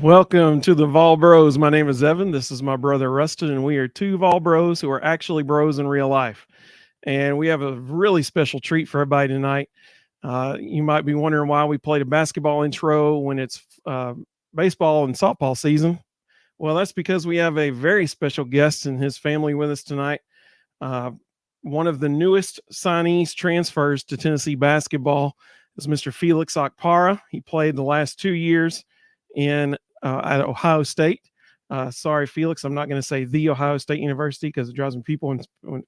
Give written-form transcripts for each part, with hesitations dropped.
Welcome to the Vol Bros. My name is Evan. This is my brother Rustin, and we are two Vol Bros who are actually bros in real life. And we have a really special treat for everybody tonight. You might be wondering why we played a basketball intro when it's baseball and softball season. Well, that's because we have a very special guest and his family with us tonight. Uh, One of the newest signees transfers to Tennessee basketball is Mr. Felix Okpara. He played the last 2 years at Ohio State. Sorry, Felix, I'm not going to say the Ohio State University because it drives me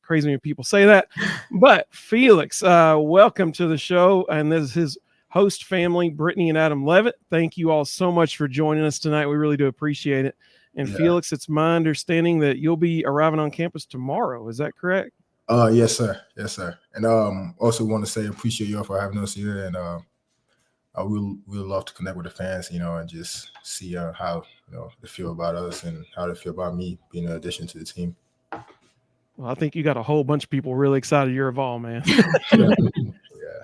crazy when people say that. But Felix, welcome to the show, and this is his host family, Brittany and Adam Levitt. Thank you all so much for joining us tonight. We really do appreciate it. And Felix, it's my understanding that you'll be arriving on campus tomorrow. Is that correct? Yes, sir. Yes, sir. And also want to say appreciate you all for having us here, and I will love to connect with the fans, and just see how they feel about us and how they feel about me being an addition to the team. Well, I think you got a whole bunch of people really excited you're a Vol, man. Yeah.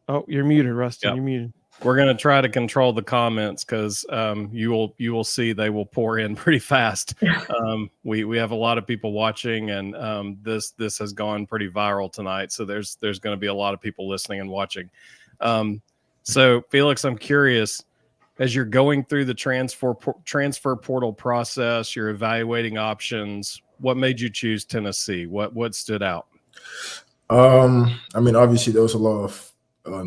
Oh, you're muted, Rustin. Yep. You're muted. We're going to try to control the comments because you will see they will pour in pretty fast. We have a lot of people watching, and this has gone pretty viral tonight. So there's going to be a lot of people listening and watching. So Felix, I'm curious, as you're going through the transfer portal process, you're evaluating options. What made you choose Tennessee? What stood out? I mean, obviously there was a lot of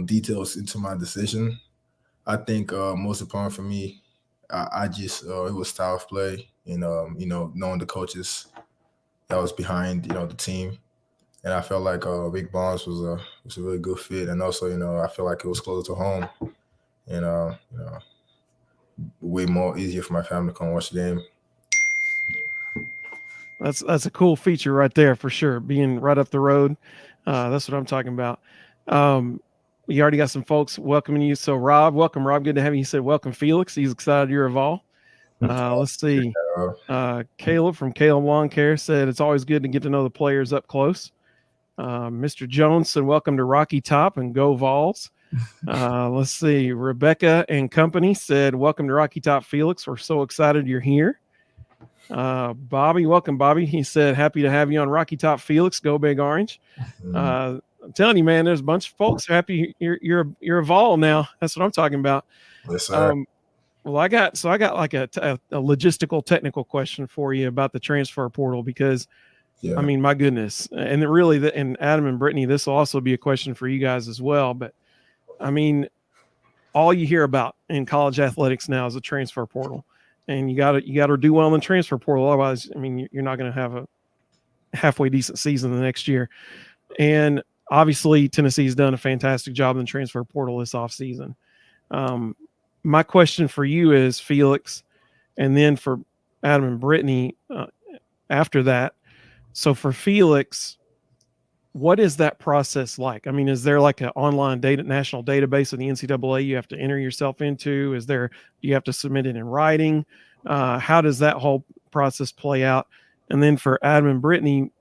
details into my decision. I think most important for me, I just it was style of play and knowing the coaches that was behind the team, and I felt like Big Bonds was a really good fit, and also I feel like it was closer to home, and way more easier for my family to come watch the game. That's a cool feature right there for sure. Being right up the road, that's what I'm talking about. You already got some folks welcoming you. So Rob, welcome, Rob. Good to have you. He said, welcome, Felix. He's excited you're a Vol. Let's see. Caleb from Caleb Lawn Care said, it's always good to get to know the players up close. Mr. Jones said, welcome to Rocky Top and go Vols. Let's see. Rebecca and company said, welcome to Rocky Top, Felix. We're so excited you're here. Bobby, welcome, Bobby. He said, happy to have you on Rocky Top, Felix. Go Big Orange. I'm telling you, man, there's a bunch of folks happy you're a Vol now. That's what I'm talking about. Yes, sir. Well, I got like a logistical technical question for you about the transfer portal because, I mean, my goodness, and and Adam and Brittany, this will also be a question for you guys as well. But I mean, all you hear about in college athletics now is a transfer portal, and you got to do well in the transfer portal. Otherwise, I mean, you're not going to have a halfway decent season the next year. And obviously, Tennessee's done a fantastic job in the transfer portal this offseason. My question for you is, Felix, and then for Adam and Brittany after that. So for Felix, what is that process like? I mean, is there like an online national database of the NCAA you have to enter yourself into? Do you have to submit it in writing? How does that whole process play out? And then for Adam and Brittany,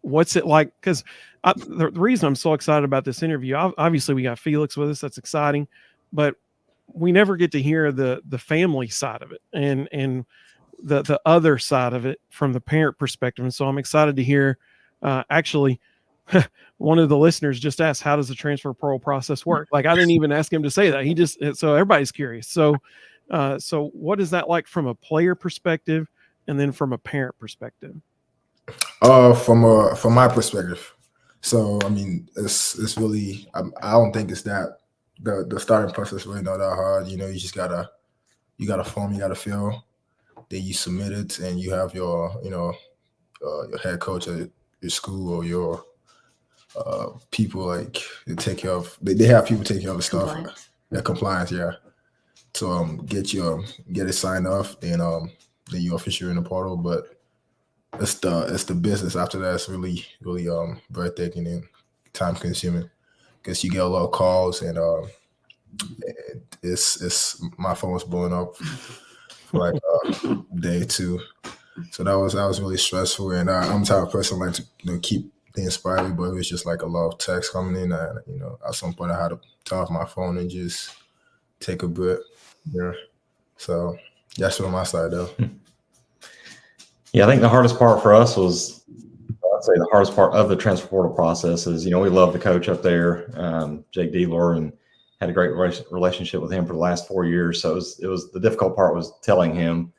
what's it like? Because the reason I'm so excited about this interview, obviously we got Felix with us. That's exciting, but we never get to hear the family side of it and the other side of it from the parent perspective. And so I'm excited to hear. Actually, one of the listeners just asked, "How does the transfer portal process work?" Like I didn't even ask him to say that. So everybody's curious. So what is that like from a player perspective, and then from a parent perspective? From my perspective, so I mean, it's really I don't think it's that the starting process really not that hard. You just got a form you gotta fill, then you submit it, and you have your your head coach at your school or your people like they take care of. They have people take care of the stuff. Compliance, yeah. So get it signed off, then you officially in the portal, but. It's the business after that. It's really breathtaking and time consuming because you get a lot of calls and it's my phone was blowing up for like day two, so that was really stressful. And I'm the type of person like to keep things private, but it was just like a lot of text coming in. And at some point I had to turn off my phone and just take a breath. Yeah. So that's on my side though. Yeah, I think the hardest part for us was, I'd say the hardest part of the transfer portal process is, we love the coach up there, Jake Dealer, and had a great relationship with him for the last 4 years. So it was the difficult part was telling him,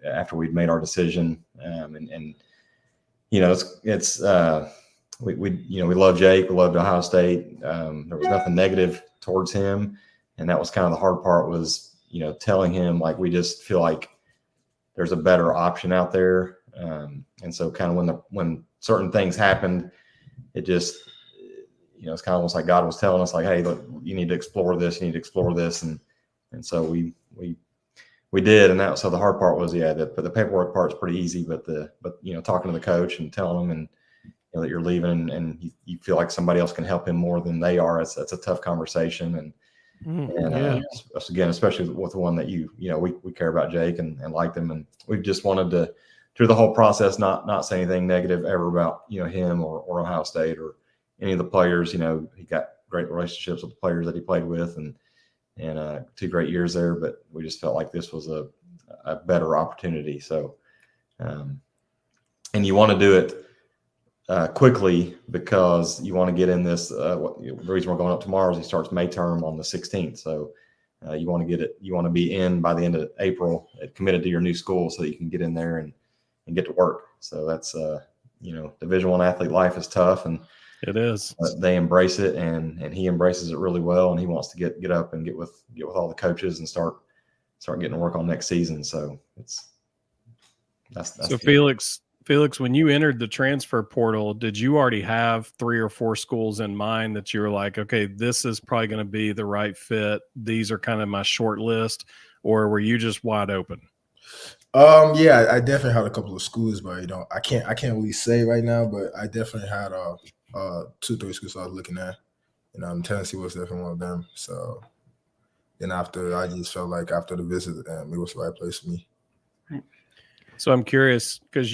after we'd made our decision, we love Jake, we loved Ohio State. There was nothing negative towards him, and that was kind of the hard part was, telling him like we just feel like there's a better option out there. And so kind of when certain things happened, it just, it's kind of almost like God was telling us like, hey, look, you need to explore this, And so we did. And so the hard part was, the paperwork part's pretty easy, but talking to the coach and telling him and that you're leaving and you feel like somebody else can help him more than they are. That's a tough conversation. Again, especially with the one that we care about Jake and like them, and we just wanted to through the whole process not say anything negative ever about him or Ohio State or any of the players. He got great relationships with the players that he played with and 2 great years there, but we just felt like this was a better opportunity. So and you want to do it quickly because you want to get in this. The reason we're going up tomorrow is he starts May term on the 16th. So you want to get it. You want to be in by the end of April, committed to your new school, so that you can get in there and get to work. So that's Division I athlete life is tough, and it is. They embrace it, and he embraces it really well, and he wants to get up and get with all the coaches and start getting to work on next season. So that's so Felix, when you entered the transfer portal, did you already have 3 or 4 schools in mind that you were like, okay, this is probably going to be the right fit? These are kind of my short list, or were you just wide open? Yeah, I definitely had a couple of schools, but I can't really say right now, but I definitely had 2-3 schools I was looking at. Tennessee was definitely one of them. So then I just felt like after the visit, it was the right place for me. Right. So I'm curious because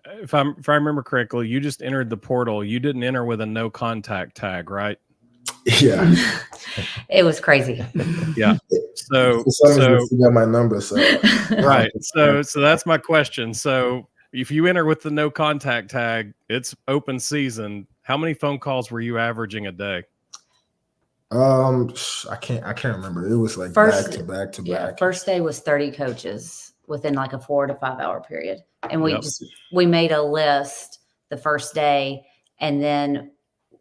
if I remember correctly, you just entered the portal. You didn't enter with a no contact tag, right? Yeah. It was crazy. Yeah. So you got my number. So right. So that's my question. So if you enter with the no contact tag, it's open season. How many phone calls were you averaging a day? I can't remember. It was like back to back. First day was 30 coaches within like a 4 to 5 hour period. And we made a list the first day, and then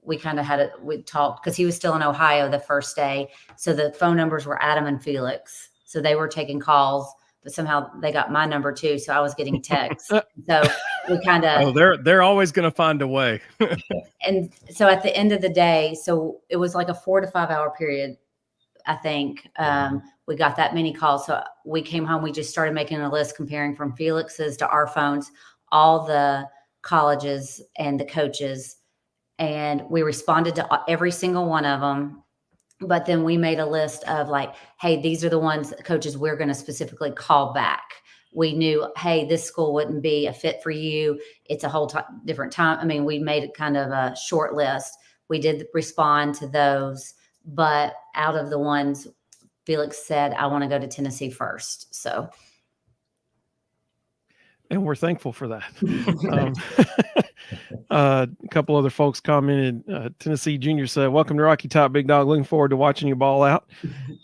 we kind of we talked because he was still in Ohio the first day. So the phone numbers were Adam and Felix. So they were taking calls, but somehow they got my number too. So I was getting texts. So we kind of, they're always going to find a way. And so at the end of the day, so it was like a 4 to 5 hour period. I think we got that many calls. So we came home, we just started making a list, comparing from Felix's to our phones, all the colleges and the coaches. And we responded to every single one of them. But then we made a list of like, hey, these are the ones, coaches, we're going to specifically call back. We knew, hey, this school wouldn't be a fit for you. It's a whole different time. I mean, we made it kind of a short list. We did respond to those. But out of the ones, Felix said, I want to go to Tennessee first. So. And we're thankful for that. A couple other folks commented. Tennessee Junior said, welcome to Rocky Top, Big Dog. Looking forward to watching you ball out.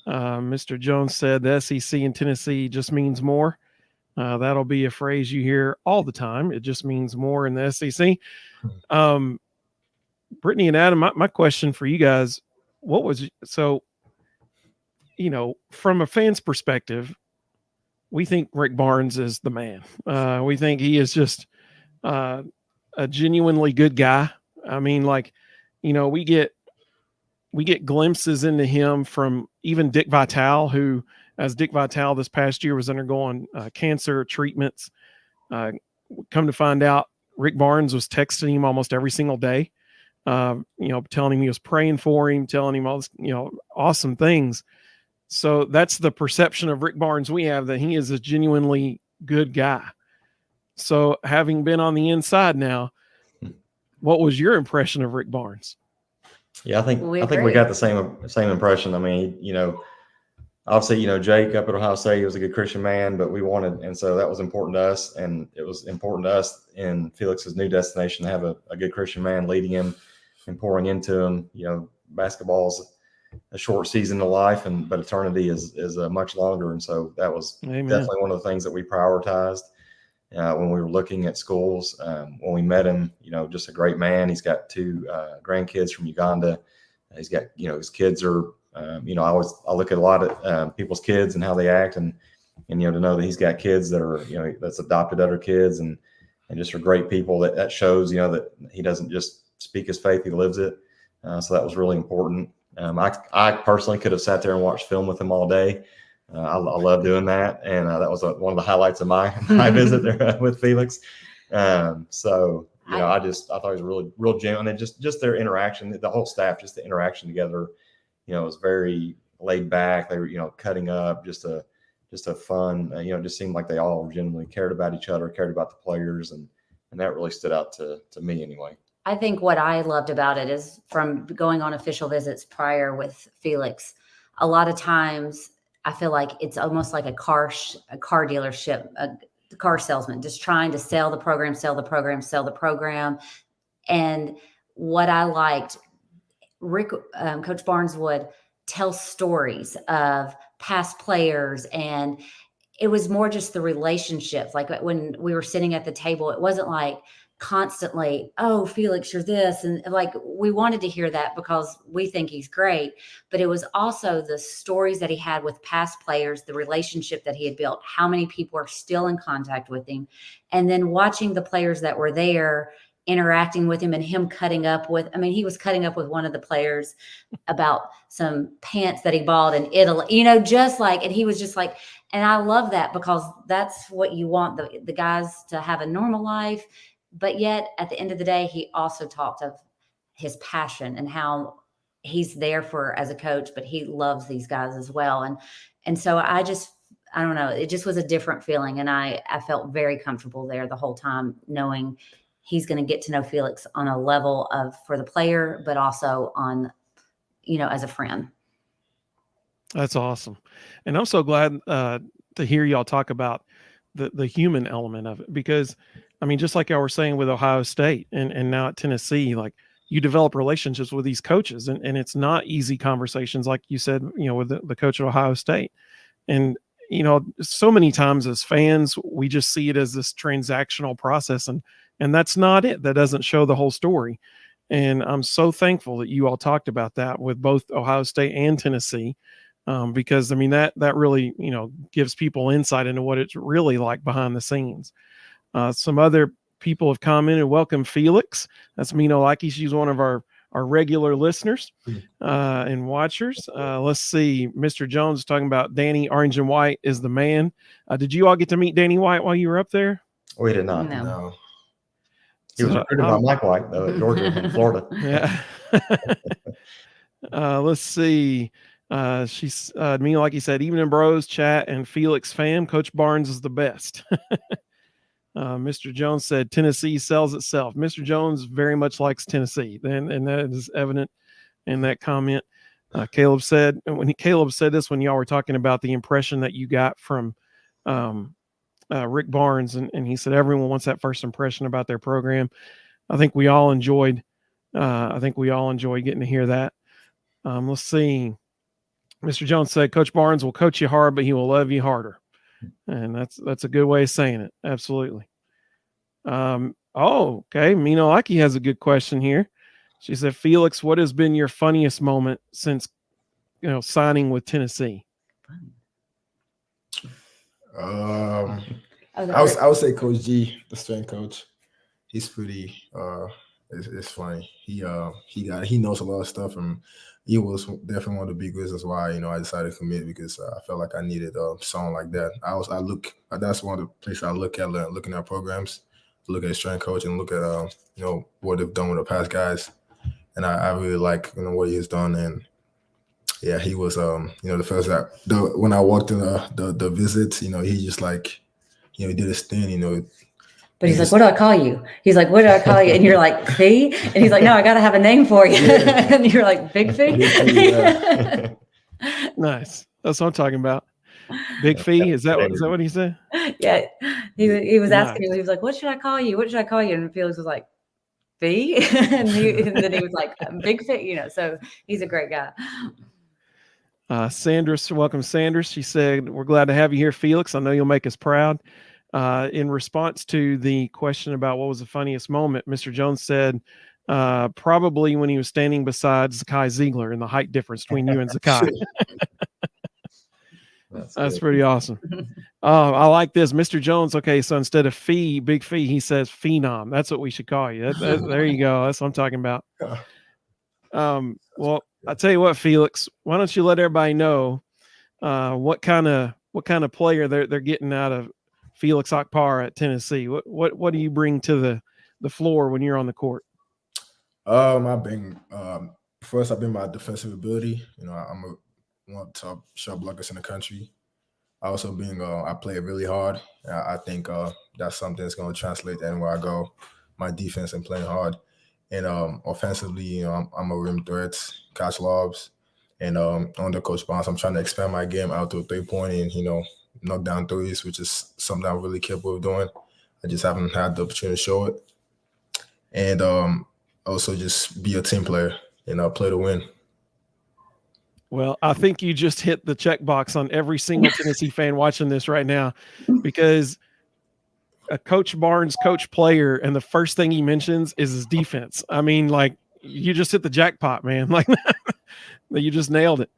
Mr. Jones said the SEC in Tennessee just means more. That'll be a phrase you hear all the time. It just means more in the SEC. Brittany and Adam, my question for you guys, from a fan's perspective, we think Rick Barnes is the man. We think he is just a genuinely good guy. I mean, we get glimpses into him from even Dick Vitale, who, as Dick Vitale this past year was undergoing cancer treatments. Come to find out, Rick Barnes was texting him almost every single day, telling him he was praying for him, telling him all this, awesome things. So that's the perception of Rick Barnes we have, that he is a genuinely good guy. So having been on the inside now, what was your impression of Rick Barnes? Yeah, I think we got the same impression. I mean, obviously, Jake up at Ohio State, he was a good Christian man, but and so that was important to us. And it was important to us in Felix's new destination to have a good Christian man leading him and pouring into him. Basketball's a short season of life, but eternity is much longer. And so that was definitely one of the things that we prioritized when we were looking at schools. When we met him, just a great man. He's got 2 grandkids from Uganda. He's got, his kids are, I look at a lot of people's kids and how they act, and to know that he's got kids that are, that's adopted other kids and just are great people. That shows, that he doesn't just speak his faith, he lives it. So that was really important. I personally could have sat there and watched film with him all day. I love doing that, and that was one of the highlights of my visit there with Felix. So I thought he was real genuine, and just their interaction, the whole staff, just the interaction together. It was very laid back. They were cutting up, just a fun. Just seemed like they all genuinely cared about each other, cared about the players, and that really stood out to me anyway. I think what I loved about it is, from going on official visits prior with Felix, a lot of times I feel like it's almost like a car dealership, a car salesman, just trying to sell the program. And what I liked, Coach Barnes would tell stories of past players, and it was more just the relationships. Like when we were sitting at the table, it wasn't like constantly, oh, Felix, you're this. And like, we wanted to hear that because we think he's great, but it was also the stories that he had with past players, the relationship that he had built, how many people are still in contact with him. And then watching the players that were there interacting with him, and him cutting up with, he was cutting up with one of the players about some pants that he bought in Italy, and he was just like, and I love that, because that's what you want the guys to have a normal life. But yet at the end of the day, he also talked of his passion and how he's there as a coach, but he loves these guys as well. And so I don't know, it just was a different feeling. And I felt very comfortable there the whole time, knowing he's going to get to know Felix on a level for the player, but also on, as a friend. That's awesome. And I'm so glad to hear y'all talk about the human element of it, because just like y'all were saying with Ohio State and now at Tennessee, like, you develop relationships with these coaches, and it's not easy conversations, like you said, with the coach at Ohio State. And, so many times as fans, we just see it as this transactional process, and that's not it. That doesn't show the whole story. And I'm so thankful that you all talked about that with both Ohio State and Tennessee, because that really, gives people insight into what it's really like behind the scenes. Some other people have commented, welcome Felix. That's Mino Likey. She's one of our regular listeners and watchers. Let's see. Mr. Jones is talking about Danny Orange and White is the man. Did you all get to meet Danny White while you were up there? We did not. No. He was recruited by Mike White, though, at Georgia and Florida. Yeah. Let's see. She's Mino Likey said, Evening Bros, chat, and Felix fam. Coach Barnes is the best. Mr. Jones said Tennessee sells itself. Mr. Jones very much likes Tennessee, and that is evident in that comment. Caleb said when y'all were talking about the impression that you got from Rick Barnes, and he said everyone wants that first impression about their program. I think we all enjoyed getting to hear that. Let's see. Mr. Jones said Coach Barnes will coach you hard, but he will love you harder. And that's a good way of saying it. Absolutely. Okay. Mino Likey has a good question here. She said, Felix, what has been your funniest moment since, signing with Tennessee? I would say Coach G, the strength coach. He's pretty, it's funny. He knows a lot of stuff, and he was definitely one of the big reasons why, I decided to commit, because I felt like I needed someone like that. That's one of the places I look at, looking at programs, look at strength coach, and look at, what they've done with the past guys. And I really like, what he's done. And yeah, he was, the first, when I walked in the visits, he just he did his thing, But he's like, what do I call you? He's like, what do I call you? And you're like, Fee? And he's like, no, I got to have a name for you. Yeah. And you're like, Big Fee? Nice. That's what I'm talking about. Big Fee, is that what he said? Yeah, he was Nice. asking. He was like, "What should I call you? What should I call you?" And Felix was like, "Fee," and then he was like, "Big Fee," So he's a great guy. Sanders, welcome, Sanders. She said, "We're glad to have you here, Felix. I know you'll make us proud." In response to the question about what was the funniest moment, Mr. Jones said, probably when he was standing beside Zakai Ziegler and the height difference between you and Zakai. That's pretty awesome. I like this. Mr. Jones, okay, so instead of Big Fee, he says Phenom. That's what we should call you. There you go. That's what I'm talking about. Well, I tell you what, Felix, why don't you let everybody know what kind of player they're getting out of Felix Okpara at Tennessee? What do you bring to the floor when you're on the court? I bring first I bring my defensive ability. I'm one of the top shot blockers in the country. I also bring I play really hard. I think that's something that's going to translate anywhere I go. My defense and playing hard. And offensively, I'm a rim threat, catch lobs, and under Coach Bonds, I'm trying to expand my game out to a 3-point and knock down threes, which is something I'm really capable of doing. I just haven't had the opportunity to show it. And also just be a team player and play to win. Well, I think you just hit the checkbox on every single Tennessee fan watching this right now, because a Coach Barnes coach player, and the first thing he mentions is his defense. I mean, like, you just hit the jackpot, man. Like, you just nailed it.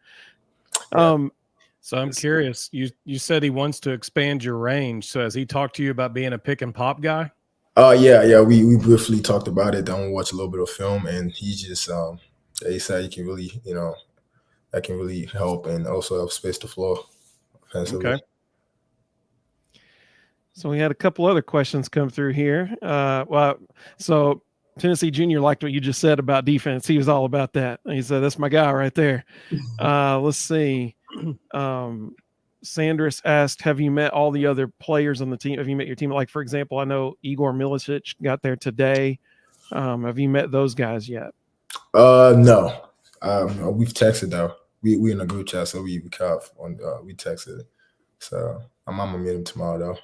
So I'm curious. You said he wants to expand your range. So has he talked to you about being a pick and pop guy? Yeah. We briefly talked about it. Then we watched a little bit of film, and he just he said he can really, that can really help and also help space the floor offensively. Okay. So we had a couple other questions come through here. So Tennessee Junior liked what you just said about defense. He was all about that. He said, "That's my guy right there." Let's see. Sanders asked, "Have you met all the other players on the team? Have you met your team? Like, for example, I know Igor Milicic got there today. Have you met those guys yet?" No. We've texted though. We in a group chat, so we texted. So I'm gonna meet him tomorrow though.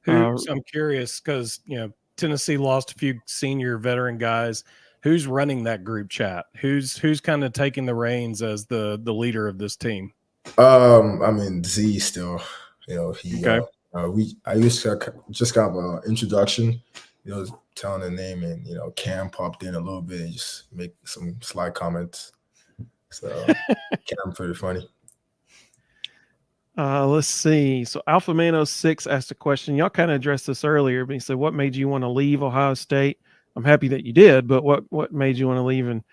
I'm curious because Tennessee lost a few senior veteran guys. Who's running that group chat? Who's kind of taking the reins as the leader of this team? I mean, Z still. He. Okay. I used to just got an introduction. Telling the name, and Cam popped in a little bit and just make some sly comments. So Cam pretty funny. Let's see. So Alpha Man 06 asked a question. Y'all kind of addressed this earlier, but he said, "What made you want to leave Ohio State?" I'm happy that you did, but what made you want to leave? And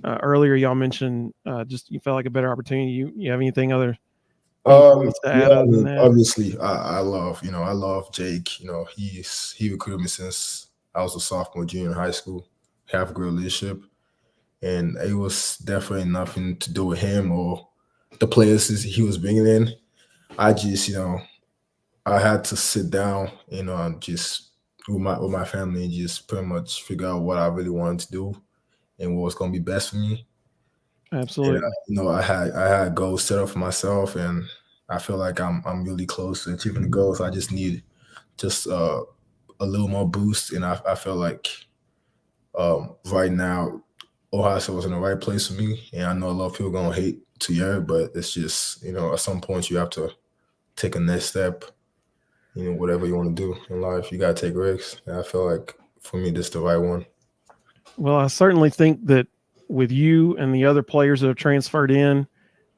earlier y'all mentioned just you felt like a better opportunity. You have anything other to add other than that? Obviously, I love Jake. He recruited me since I was a sophomore, junior in high school. Have great leadership, and it was definitely nothing to do with him or the players he was bringing in. I just, I had to sit down, and just with my family and just pretty much figure out what I really wanted to do and what was going to be best for me. Absolutely. And, I had goals set up for myself, and I feel like I'm really close to achieving the goals. I just need a little more boost, and I feel like right now Ohio State was in the right place for me. And I know a lot of people are going to hate to hear it, but it's just, at some point you have to take a next step, whatever you want to do in life, you got to take risks. And I feel like for me, this is the right one. Well, I certainly think that with you and the other players that have transferred in,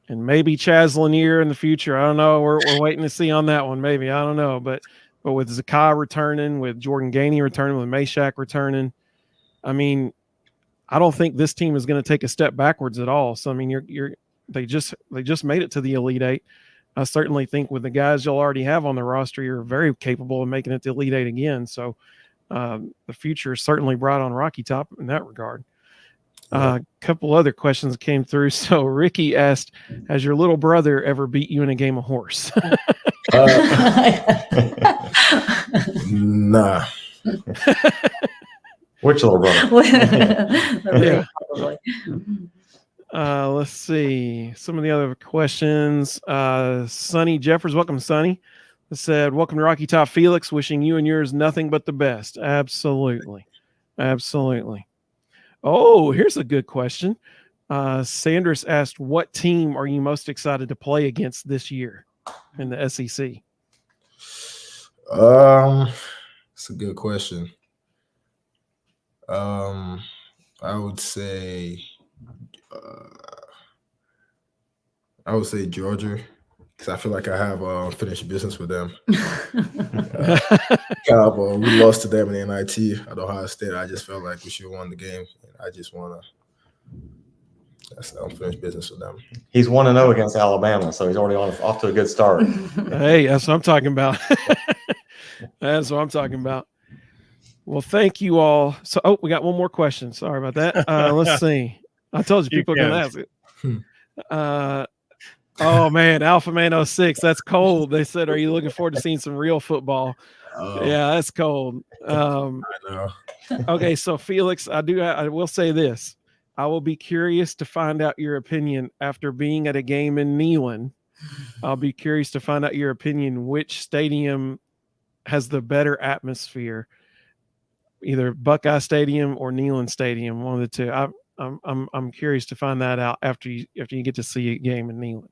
and maybe Chaz Lanier in the future, I don't know. We're waiting to see on that one. Maybe, I don't know. But with Zakai returning, with Jordan Gainey returning, with Meshack returning, I mean, I don't think this team is going to take a step backwards at all. So I mean, they just made it to the Elite Eight. I certainly think with the guys you'll already have on the roster, you're very capable of making it to Elite Eight again. So the future is certainly bright on Rocky Top in that regard. A couple other questions came through. So Ricky asked, "Has your little brother ever beat you in a game of horse?" Nah. Which little brother? Yeah. Probably. Let's see some of the other questions. Sonny Jeffers, welcome, Sonny. Said, welcome to Rocky Top, Felix. Wishing you and yours nothing but the best. Absolutely. Oh, here's a good question. Sanders asked, what team are you most excited to play against this year in the SEC? It's a good question. I would say Georgia, because I feel like I have finished business with them. We lost to them in the NIT at Ohio State. I just felt like we should have won the game. I just want to unfinished business with them. He's 1-0 against Alabama, so he's already off to a good start. Hey, that's what I'm talking about. That's what I'm talking about. Well, thank you all. So, we got one more question. Sorry about that. Let's see. I told you people are going to ask it. Oh man, Alpha Man 06. That's cold. They said, are you looking forward to seeing some real football? Yeah, that's cold. I know. Okay, so Felix, I will say this. I will be curious to find out your opinion after being at a game in Neyland. I'll be curious to find out your opinion which stadium has the better atmosphere, either Buckeye Stadium or Neyland Stadium, one of the two. I'm curious to find that out after you get to see a game in Neyland.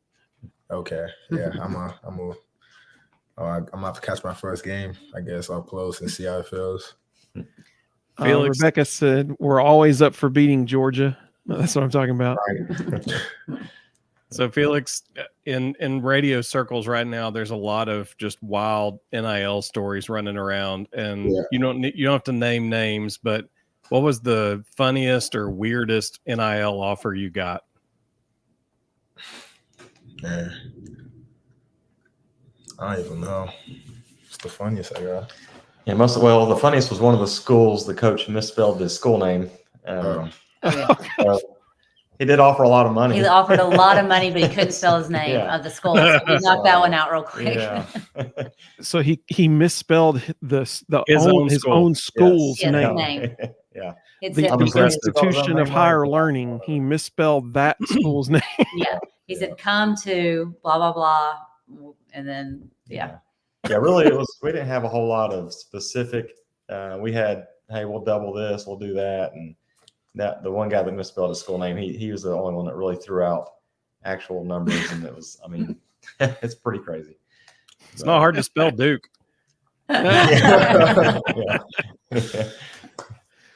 Okay, yeah, I'm gonna have to catch my first game, I guess, up close and see how it feels. Felix. Rebecca said, we're always up for beating Georgia. That's what I'm talking about. Right. So Felix, in radio circles right now, there's a lot of just wild NIL stories running around, and you don't have to name names, but what was the funniest or weirdest NIL offer you got? Yeah. I don't even know. It's the funniest I got. Yeah, the funniest was one of the schools. The coach misspelled his school name. He did offer a lot of money. He offered a lot of money, but he couldn't spell his name of the school. So we knocked that one out real quick. Yeah. So he misspelled his own school's name. Yeah. The institution of higher learning. He misspelled that school's name. Yeah. He said, come to blah, blah, blah. And then, yeah. Yeah, really, we didn't have a whole lot of specific. We had, hey, we'll double this, we'll do that. And that the one guy that misspelled his school name, he was the only one that really threw out actual numbers. And it was, I mean, it's pretty crazy. It's not hard to spell Duke. Yeah.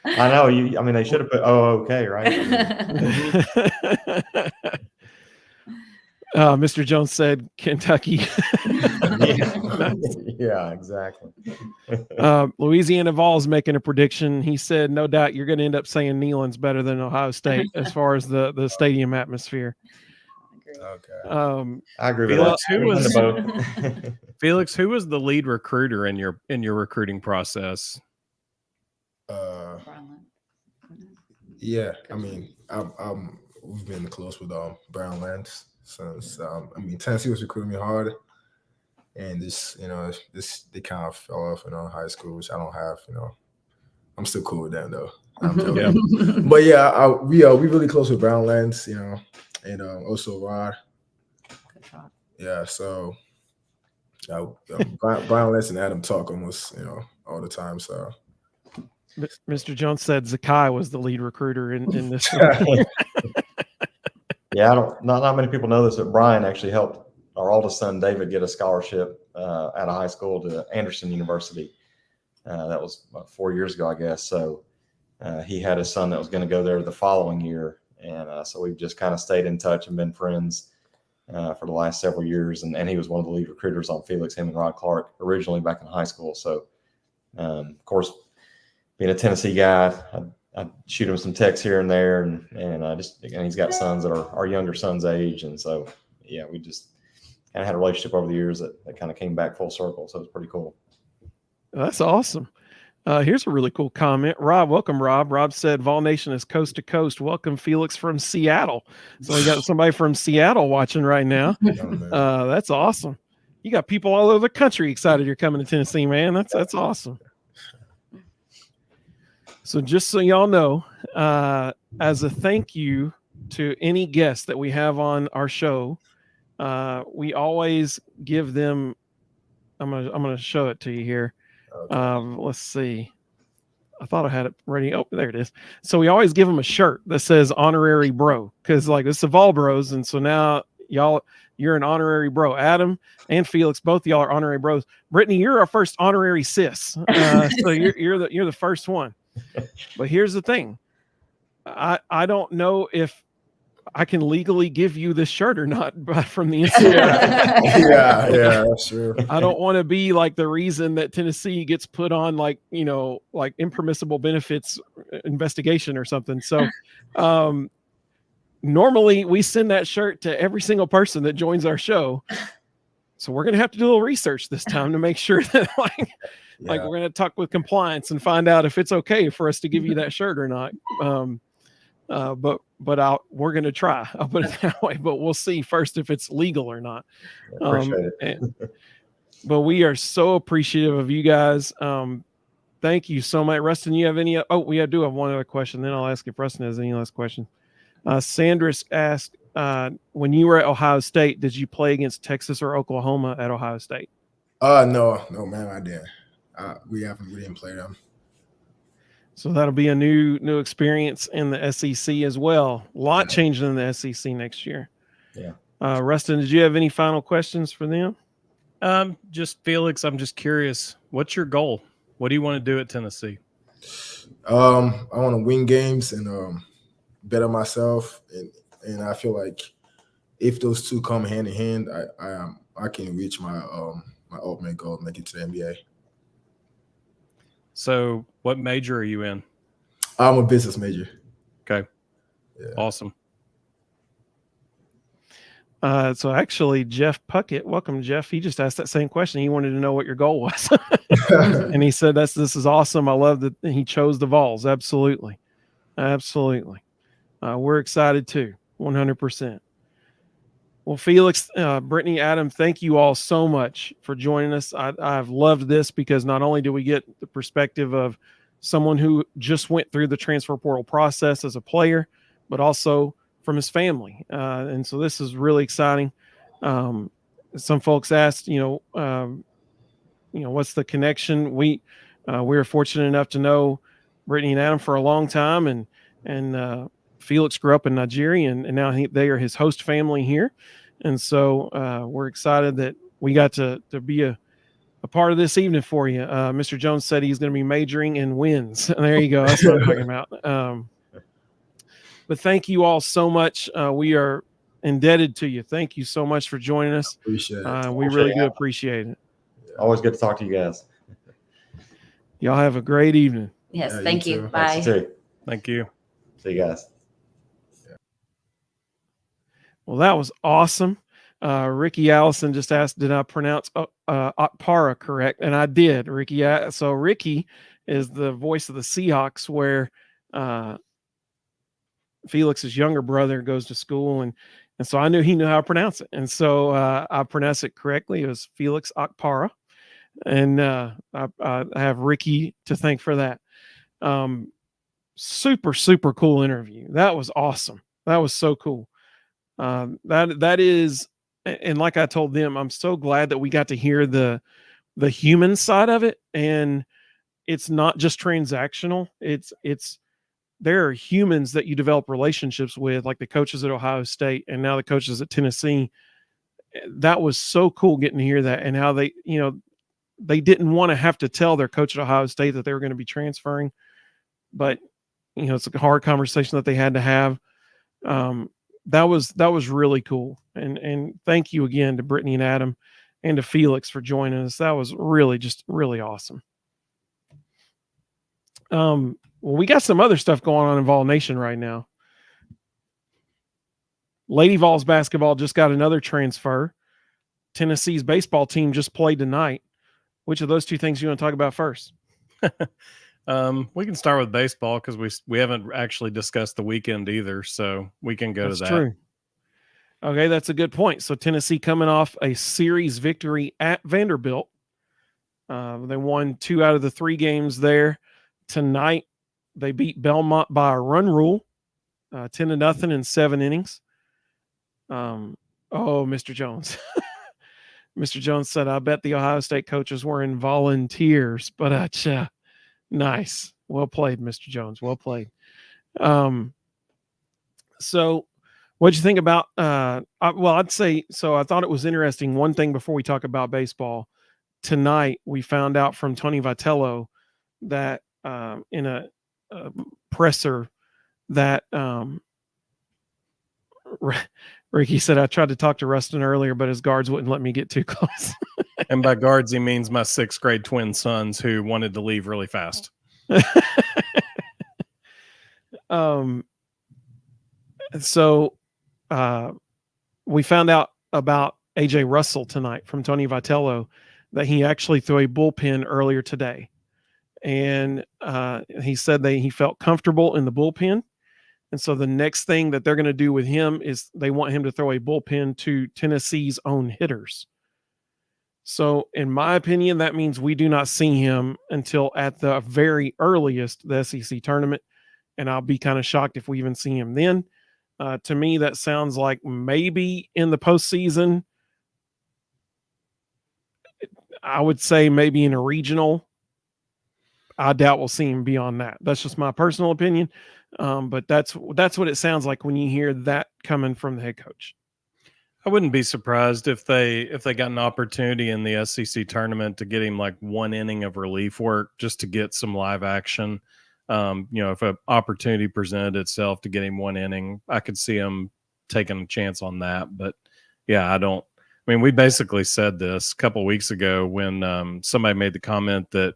I know they should have put okay, right? Mr. Jones said Kentucky. Yeah, exactly. Louisiana Vols making a prediction. He said, no doubt you're going to end up saying Neyland's better than Ohio State as far as the stadium atmosphere. Okay. I agree with that. Felix, who was the lead recruiter in your recruiting process? Yeah, I mean, we've been close with Brown Lance since. Tennessee was recruiting me hard, and they kind of fell off in high school, which I don't have. I'm still cool with them though. Yeah. But yeah, we really close with Brown Lance, and also Rod. Yeah, so Brown Lance and Adam talk almost all the time. So. Mr. Jones said Zakai was the lead recruiter in this. Yeah, not many people know this, but Brian actually helped our oldest son David get a scholarship at a high school to Anderson University. That was about 4 years ago, I guess. So he had a son that was going to go there the following year, and so we've just kind of stayed in touch and been friends for the last several years. And he was one of the lead recruiters on Felix, him and Rod Clark, originally back in high school. So of course, being a Tennessee guy, I shoot him some texts here and there, and he's got sons that are our younger son's age, and so yeah, we just kind of had a relationship over the years that kind of came back full circle. So it's pretty cool. That's awesome. Here's a really cool comment. Rob, welcome, Rob. Rob said, Vol Nation is coast to coast. Welcome, Felix from Seattle. So we got somebody from Seattle watching right now. That's awesome. You got people all over the country excited you're coming to Tennessee, man. That's awesome. So just so y'all know, as a thank you to any guest that we have on our show, we always give them. I'm gonna show it to you here. Okay. Let's see. I thought I had it ready. Oh, there it is. So we always give them a shirt that says Honorary Bro, because like it's the Vol Bros, and so now you're an honorary bro. Adam and Felix, both of y'all are honorary bros. Brittany, you're our first honorary sis. So you're the first one. But here's the thing. I don't know if I can legally give you this shirt or not, but from the inside. Yeah, that's true. I don't want to be like the reason that Tennessee gets put on like impermissible benefits investigation or something. So normally we send that shirt to every single person that joins our show. So we're going to have to do a little research this time to make sure that like we're going to talk with compliance and find out if it's okay for us to give you that shirt or not. But we're going to try. I'll put it that way, but we'll see first if it's legal or not. Appreciate it. But we are so appreciative of you guys. Thank you so much. Rustin, you have any? Oh, we do have one other question. Then I'll ask if Rustin has any last question. Sandris asked, when you were at Ohio State, did you play against Texas or Oklahoma at Ohio State? No, man, I didn't. We didn't play them. So that'll be a new experience in the SEC as well. A lot changing in the SEC next year. Yeah. Rustin, did you have any final questions for them? Just Felix, I'm just curious. What's your goal? What do you want to do at Tennessee? I want to win games and better myself, and I feel like if those two come hand in hand, I can reach my ultimate goal, make it to the NBA. So, what major are you in? I'm a business major. Okay. Yeah. Awesome. So actually, Jeff Puckett, welcome, Jeff. He just asked that same question. He wanted to know what your goal was, and he said, "This is awesome. I love that he chose the Vols. Absolutely, absolutely. We're excited too, 100%." Well, Felix, Brittany, Adam, thank you all so much for joining us. I've loved this because not only do we get the perspective of someone who just went through the transfer portal process as a player, but also from his family. And so this is really exciting. Some folks asked, what's the connection? We were fortunate enough to know Brittany and Adam for a long time, and Felix grew up in Nigeria, and now they are his host family here. And so we're excited that we got to be a part of this evening for you. Mr. Jones said he's going to be majoring in wins. There you go. That's what I'm talking about. But thank you all so much. We are indebted to you. Thank you so much for joining us. Appreciate it. We really do appreciate it. Always good to talk to you guys. Y'all have a great evening. Yes, Yeah, thank you you. too. Bye. Thanks, you too. Thank you. See you guys. Well, that was awesome. Ricky Allison just asked, did I pronounce Okpara correct? And I did, Ricky. So Ricky is the voice of the Seahawks, where Felix's younger brother goes to school, and so I knew he knew how to pronounce it, and so I pronounced it correctly. It was Felix Okpara, and I have Ricky to thank for that. Super cool interview. That was awesome. That was so cool. That is, and like I told them, I'm so glad that we got to hear the human side of it, and it's not just transactional. It's there are humans that you develop relationships with, like the coaches at Ohio State and now the coaches at Tennessee. That was so cool getting to hear that, and how they didn't want to have to tell their coach at Ohio State that they were going to be transferring, but it's a hard conversation that they had to have. That was really cool. And thank you again to Brittany and Adam and to Felix for joining us. That was really awesome. Well, we got some other stuff going on in Vol Nation right now. Lady Vols basketball just got another transfer. Tennessee's baseball team just played tonight. Which of those two things you want to talk about first? We can start with baseball because we haven't actually discussed the weekend either, so we can go to that. That's true. Okay, that's a good point. So Tennessee coming off a series victory at Vanderbilt. They won 2 out of the 3 games there. Tonight, they beat Belmont by a run rule. 10-0 in 7 innings. Mr. Jones. Mr. Jones said, I bet the Ohio State coaches were in volunteers, but nice. Well played, Mr. Jones. Well played. So what'd you think about, I'd say, so I thought it was interesting. One thing before we talk about baseball, tonight we found out from Tony Vitello that in a presser that Ricky said, I tried to talk to Rustin earlier, but his guards wouldn't let me get too close. And by guards, he means my 6th grade twin sons who wanted to leave really fast. So we found out about AJ Russell tonight from Tony Vitello that he actually threw a bullpen earlier today. And he said he felt comfortable in the bullpen. And so the next thing that they're going to do with him is they want him to throw a bullpen to Tennessee's own hitters. So in my opinion, that means we do not see him until at the very earliest, the SEC tournament. And I'll be kind of shocked if we even see him then. To me, that sounds like maybe in the postseason. I would say maybe in a regional. I doubt we'll see him beyond that. That's just my personal opinion. But that's what it sounds like when you hear that coming from the head coach. I wouldn't be surprised if they got an opportunity in the SEC tournament to get him like 1 inning of relief work just to get some live action. If an opportunity presented itself to get him 1 inning, I could see him taking a chance on that. But yeah, we basically said this a couple of weeks ago when somebody made the comment that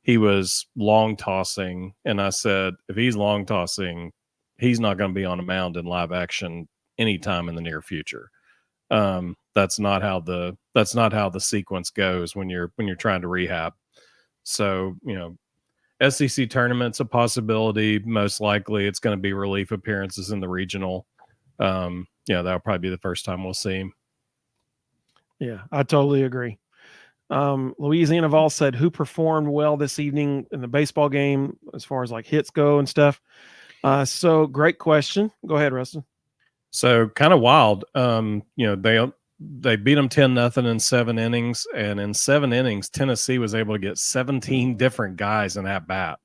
he was long tossing. And I said, if he's long tossing, he's not going to be on a mound in live action anytime in the near future. That's not how the sequence goes when you're trying to rehab. So, SEC tournament's a possibility. Most likely it's going to be relief appearances in the regional. That'll probably be the first time we'll see him. Yeah, I totally agree. Louisiana Vols said, who performed well this evening in the baseball game as far as like hits go and stuff? So great question. Go ahead, Rustin. So kind of wild. They beat them 10-0 in 7 innings, and in 7 innings, Tennessee was able to get 17 different guys in at bat.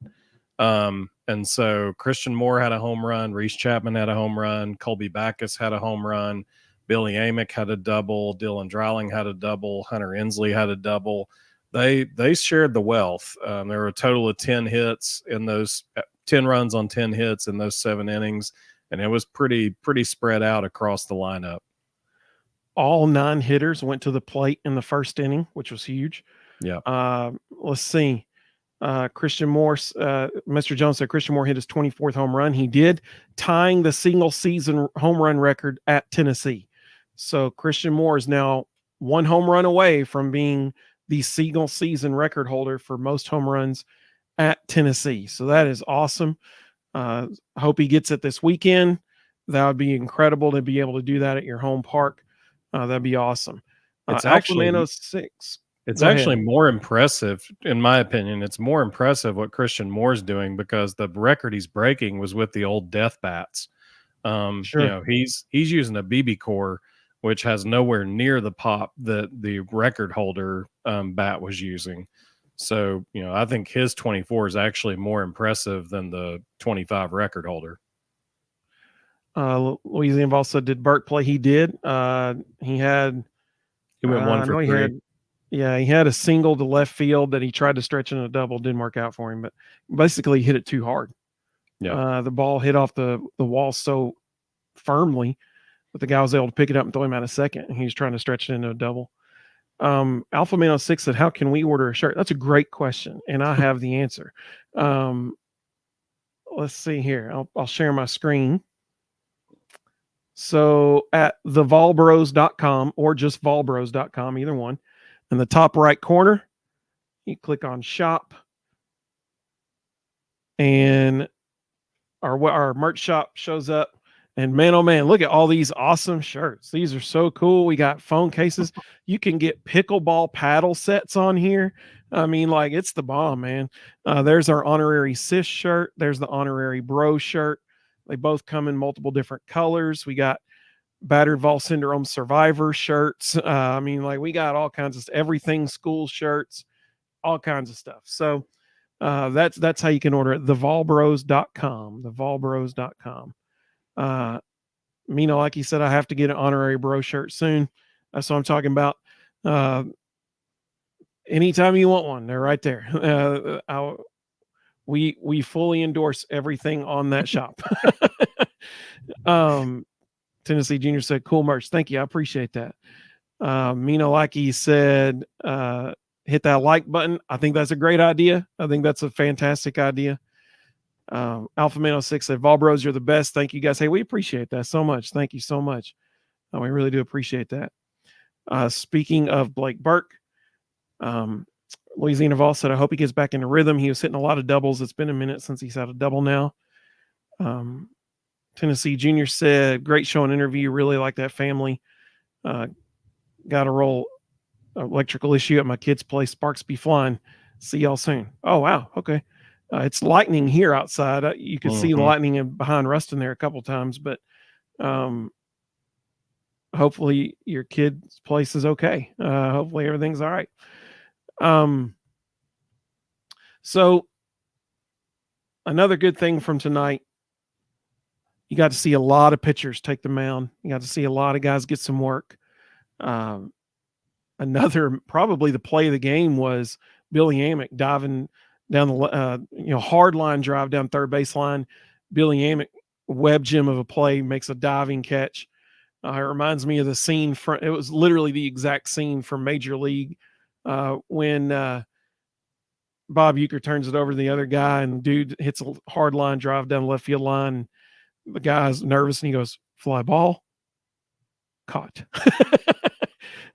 And so Christian Moore had a home run, Reese Chapman had a home run, Colby Backus had a home run, Billy Amick had a double, Dylan Dreiling had a double, Hunter Inslee had a double. They shared the wealth. There were a total of 10 hits in those 10 runs on 10 hits in those 7 innings, and it was pretty spread out across the lineup. All 9 hitters went to the plate in the first inning, which was huge. Yeah. Let's see. Christian Moore, Mr. Jones said Christian Moore hit his 24th home run. He did, tying the single season home run record at Tennessee. So Christian Moore is now 1 home run away from being the single season record holder for most home runs at Tennessee. So that is awesome. I hope he gets it this weekend. That would be incredible to be able to do that at your home park. That'd be awesome. It's actually 6. It's actually more impressive, in my opinion. It's more impressive what Christian Moore's doing because the record he's breaking was with the old death bats. Sure. He's using a BB core, which has nowhere near the pop that the record holder bat was using. So, I think his 24 is actually more impressive than the 25 record holder. Louisiana Vols said, did Burke play? He did. He went 1 for 3. He had a single to left field that he tried to stretch in a double. Didn't work out for him, but basically he hit it too hard. Yeah. The ball hit off the wall so firmly that the guy was able to pick it up and throw him out a second. And he was trying to stretch it into a double. Alpha Man 06 said, how can we order a shirt? That's a great question. And I have the answer. Let's see here. I'll share my screen. So at thevolbros.com or just volbros.com, either one, in the top right corner, you click on shop and our merch shop shows up. And man, oh man, look at all these awesome shirts. These are so cool. We got phone cases. You can get pickleball paddle sets on here. I mean, like, it's the bomb, man. There's our honorary sis shirt. There's the honorary bro shirt. They both come in multiple different colors. We got battered Vol syndrome survivor shirts. I mean, like we got all kinds of everything, school shirts, all kinds of stuff. So that's how you can order it. Thevolbros.com. Thevolbros.com. Mino, like you said, I have to get an Honorary Bro shirt soon. That's what I'm talking about. Anytime you want one, they're right there. We fully endorse everything on that shop. Tennessee Junior said, cool merch. Thank you. I appreciate that. Mino, like he said, hit that like button. I think that's a great idea. I think that's a fantastic idea. Alpha Mano 6 said, Vol Bros, you're the best. Thank you guys. Hey, we appreciate that so much. Thank you so much. We really do appreciate that. Speaking of Blake Burke, Louisiana Vols said, I hope he gets back into rhythm. He was hitting a lot of doubles. It's been a minute since he's had a double now. Tennessee Junior said, great show and interview. Really like that family. Got a roll electrical issue at my kid's place. Sparks be flying. See y'all soon. Oh, wow. Okay. It's lightning here outside. You can see the lightning behind Rustin there a couple times, but hopefully your kid's place is okay. Hopefully everything's all right. So another good thing from tonight, you got to see a lot of pitchers take the mound. You got to see a lot of guys get some work. Another, probably the play of the game was Billy Amick diving down the, hard line drive down third baseline. Billy Amick, web gem of a play, makes a diving catch. It reminds me of the scene it was literally the exact scene from Major League when Bob Uecker turns it over to the other guy and the dude hits a hard line drive down the left field line. The guy's nervous and he goes, fly ball, caught.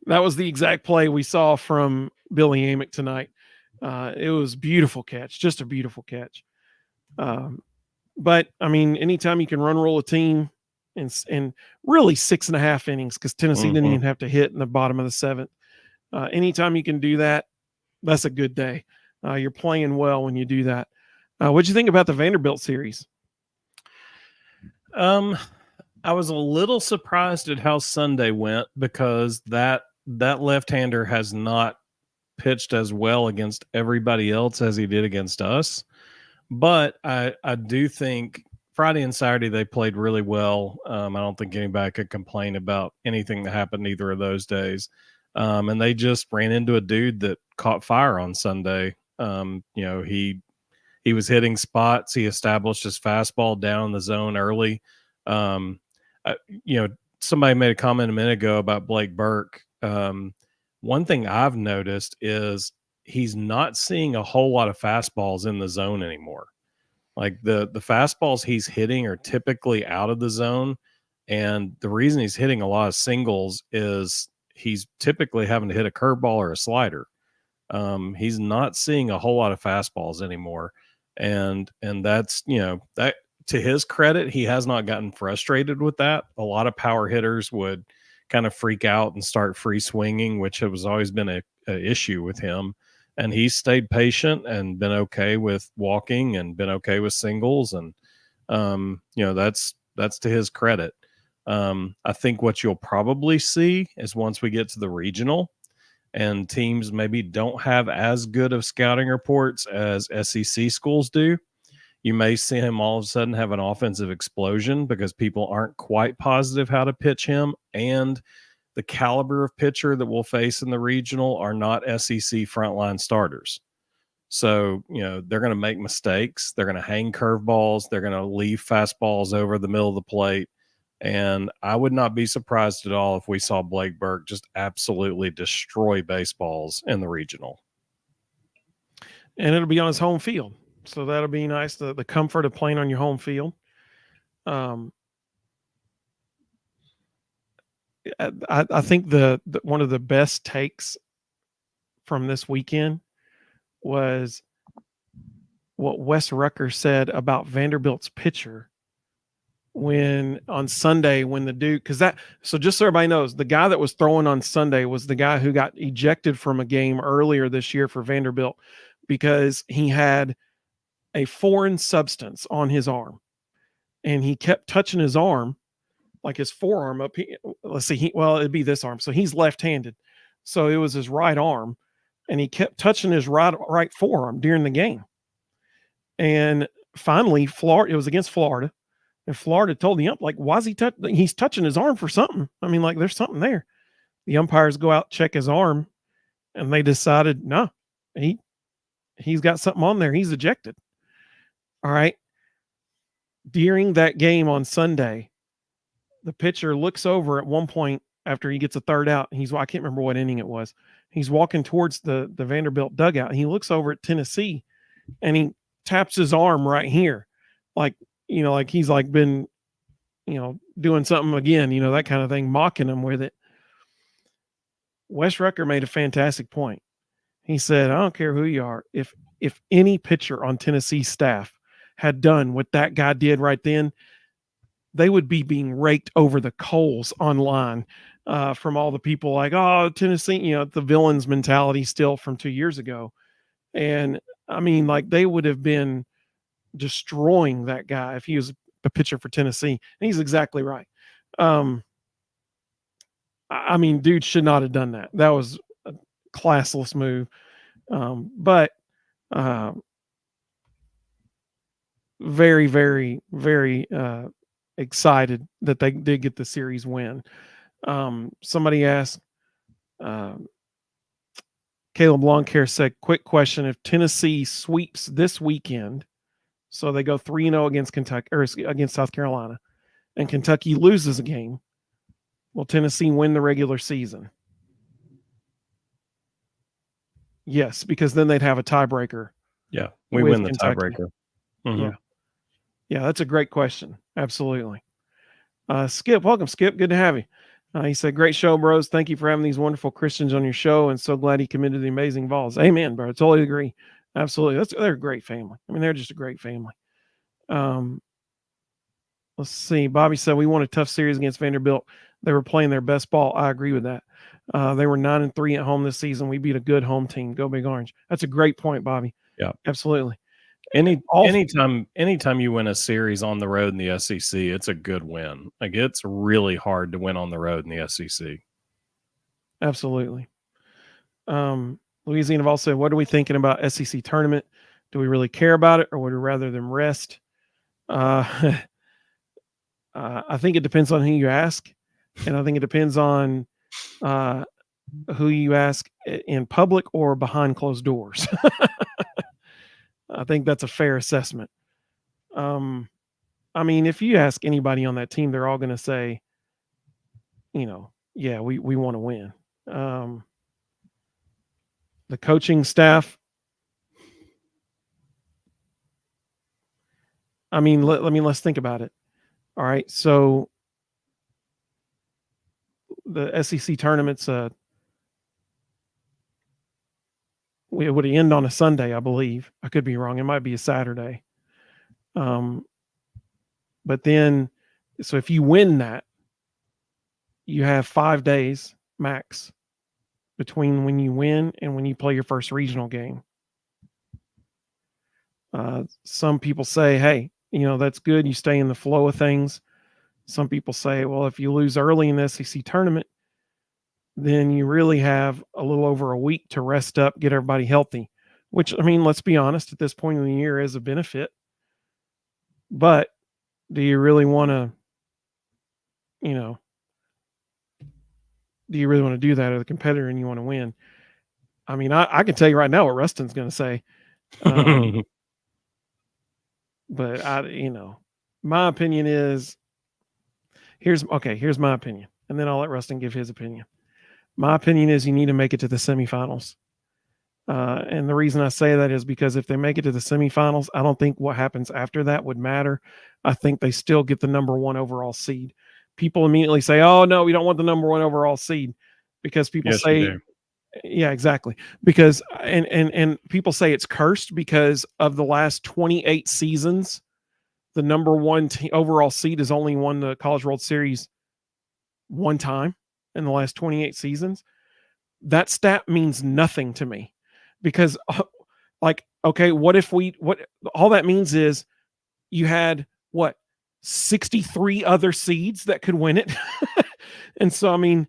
That was the exact play we saw from Billy Amick tonight. It was beautiful catch, just a beautiful catch. But I mean, anytime you can run roll a team and really 6.5 innings, because Tennessee didn't even have to hit in the bottom of the 7th. Anytime you can do that, that's a good day. You're playing well when you do that. What'd you think about the Vanderbilt series? I was a little surprised at how Sunday went because that left-hander has not pitched as well against everybody else as he did against us. But I do think Friday and Saturday they played really well. I don't think anybody could complain about anything that happened either of those days. And they just ran into a dude that caught fire on Sunday. He was hitting spots. He established his fastball down in the zone early. Somebody made a comment a minute ago about Blake Burke. One thing I've noticed is he's not seeing a whole lot of fastballs in the zone anymore. Like the fastballs he's hitting are typically out of the zone. And the reason he's hitting a lot of singles is he's typically having to hit a curveball or a slider. He's not seeing a whole lot of fastballs anymore. And that's, that to his credit, he has not gotten frustrated with that. A lot of power hitters would kind of freak out and start free swinging, which has always been a issue with him. And he's stayed patient and been okay with walking and been okay with singles. And, that's to his credit. I think what you'll probably see is once we get to the regional and teams maybe don't have as good of scouting reports as SEC schools do, you may see him all of a sudden have an offensive explosion because people aren't quite positive how to pitch him. And the caliber of pitcher that we'll face in the regional are not SEC frontline starters. So, they're going to make mistakes. They're going to hang curveballs. They're going to leave fastballs over the middle of the plate. And I would not be surprised at all if we saw Blake Burke just absolutely destroy baseballs in the regional. And it'll be on his home field. So that'll be nice. The comfort of playing on your home field. I think the one of the best takes from this weekend was what Wes Rucker said about Vanderbilt's pitcher when on Sunday when the dude, so just so everybody knows, the guy that was throwing on Sunday was the guy who got ejected from a game earlier this year for Vanderbilt because he had a foreign substance on his arm. and he kept touching his arm, like his forearm up. It'd be this arm. So he's left-handed. So it was his right arm, and he kept touching his right forearm during the game. And finally, it was against Florida, and Florida told the ump, like, why is he's touching his arm for something. I mean, like, there's something there. The umpires go out, check his arm, and they decided, no, he's got something on there. He's ejected. All right. During that game on Sunday, the pitcher looks over at one point after he gets a third out. I can't remember what inning it was. He's walking towards the Vanderbilt dugout. And he looks over at Tennessee, and he taps his arm right here. Like, like he's like been, doing something again, that kind of thing, mocking him with it. Wes Rucker made a fantastic point. He said, I don't care who you are. If any pitcher on Tennessee's staff had done what that guy did right then, they would be being raked over the coals online from all the people like, oh, Tennessee, the villains mentality still from 2 years ago. And I mean, like, they would have been destroying that guy if he was a pitcher for Tennessee. And he's exactly right. I mean, dude should not have done that. That was a classless move. But very, very, very excited that they did get the series win. Somebody asked, Caleb Longcare said, quick question. If Tennessee sweeps this weekend, so they go 3-0 against Kentucky or against South Carolina, and Kentucky loses a game, will Tennessee win the regular season? Yes, because then they'd have a tiebreaker. Yeah, we win the Kentucky. tiebreaker. Mm-hmm. Yeah, that's a great question. Absolutely. Skip, welcome, Skip. Good to have you. He said, great show, bros. Thank you for having these wonderful Christians on your show, and so glad he committed to the amazing Vols. Amen, bro. I totally agree. Absolutely. They're a great family. I mean, they're just a great family. Let's see. Bobby said, we won a tough series against Vanderbilt. They were playing their best ball. I agree with that. They were 9-3 at home this season. We beat a good home team. Go Big Orange. That's a great point, Bobby. Yeah, absolutely. Anytime you win a series on the road in the SEC, it's a good win. Like, it's really hard to win on the road in the SEC. Absolutely. Louisiana Vols said, what are we thinking about SEC tournament? Do we really care about it, or would we rather them rest? I think it depends on who you ask, and I think it depends on who you ask in public or behind closed doors. I think that's a fair assessment. I mean, if you ask anybody on that team, they're all going to say, yeah, we want to win. The coaching staff, I mean, let's think about it. All right. So the SEC tournament's it would end on a Sunday, I believe. I could be wrong. It might be a Saturday. But then, so if you win that, you have 5 days max between when you win and when you play your first regional game. Some people say, hey, that's good. You stay in the flow of things. Some people say, well, if you lose early in the SEC tournament, then you really have a little over a week to rest up, get everybody healthy, which, I mean, let's be honest, at this point in the year is a benefit. But do you really want to, do that as a competitor and you want to win? I mean, I can tell you right now what Rustin's going to say. But my opinion is, here's my opinion. And then I'll let Rustin give his opinion. My opinion is you need to make it to the semifinals. And the reason I say that is because if they make it to the semifinals, I don't think what happens after that would matter. I think they still get the number 1 overall seed. People immediately say, oh, no, we don't want the number 1 overall seed, because people say, yeah, exactly. Because, and people say it's cursed because of the last 28 seasons, the number 1 overall seed has only won the College World Series one time in the last 28 seasons. That stat means nothing to me, because okay, what all that means is you had 63 other seeds that could win it. And so, I mean,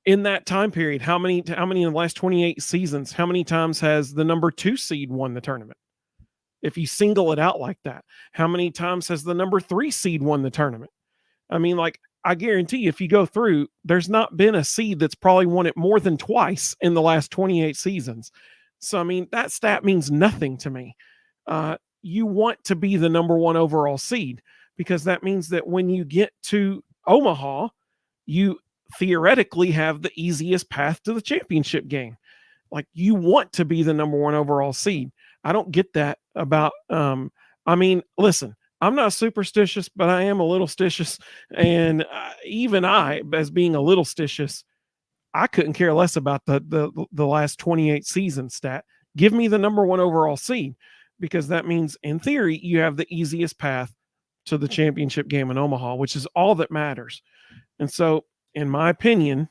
in that time period, how many in the last 28 seasons, how many times has the number 2 seed won the tournament? If you single it out like that, how many times has the number 3 seed won the tournament? I mean, like, I guarantee you, if you go through, there's not been a seed that's probably won it more than twice in the last 28 seasons. So, I mean, that stat means nothing to me. You want to be the number 1 overall seed, because that means that when you get to Omaha, you theoretically have the easiest path to the championship game. Like, you want to be the number 1 overall seed. I don't get that about, I mean, listen, I'm not superstitious, but I am a little stitious. And even I, as being a little stitious, I couldn't care less about the last 28 season stat. Give me the number 1 overall seed, because that means, in theory, you have the easiest path to the championship game in Omaha, which is all that matters. And so, in my opinion,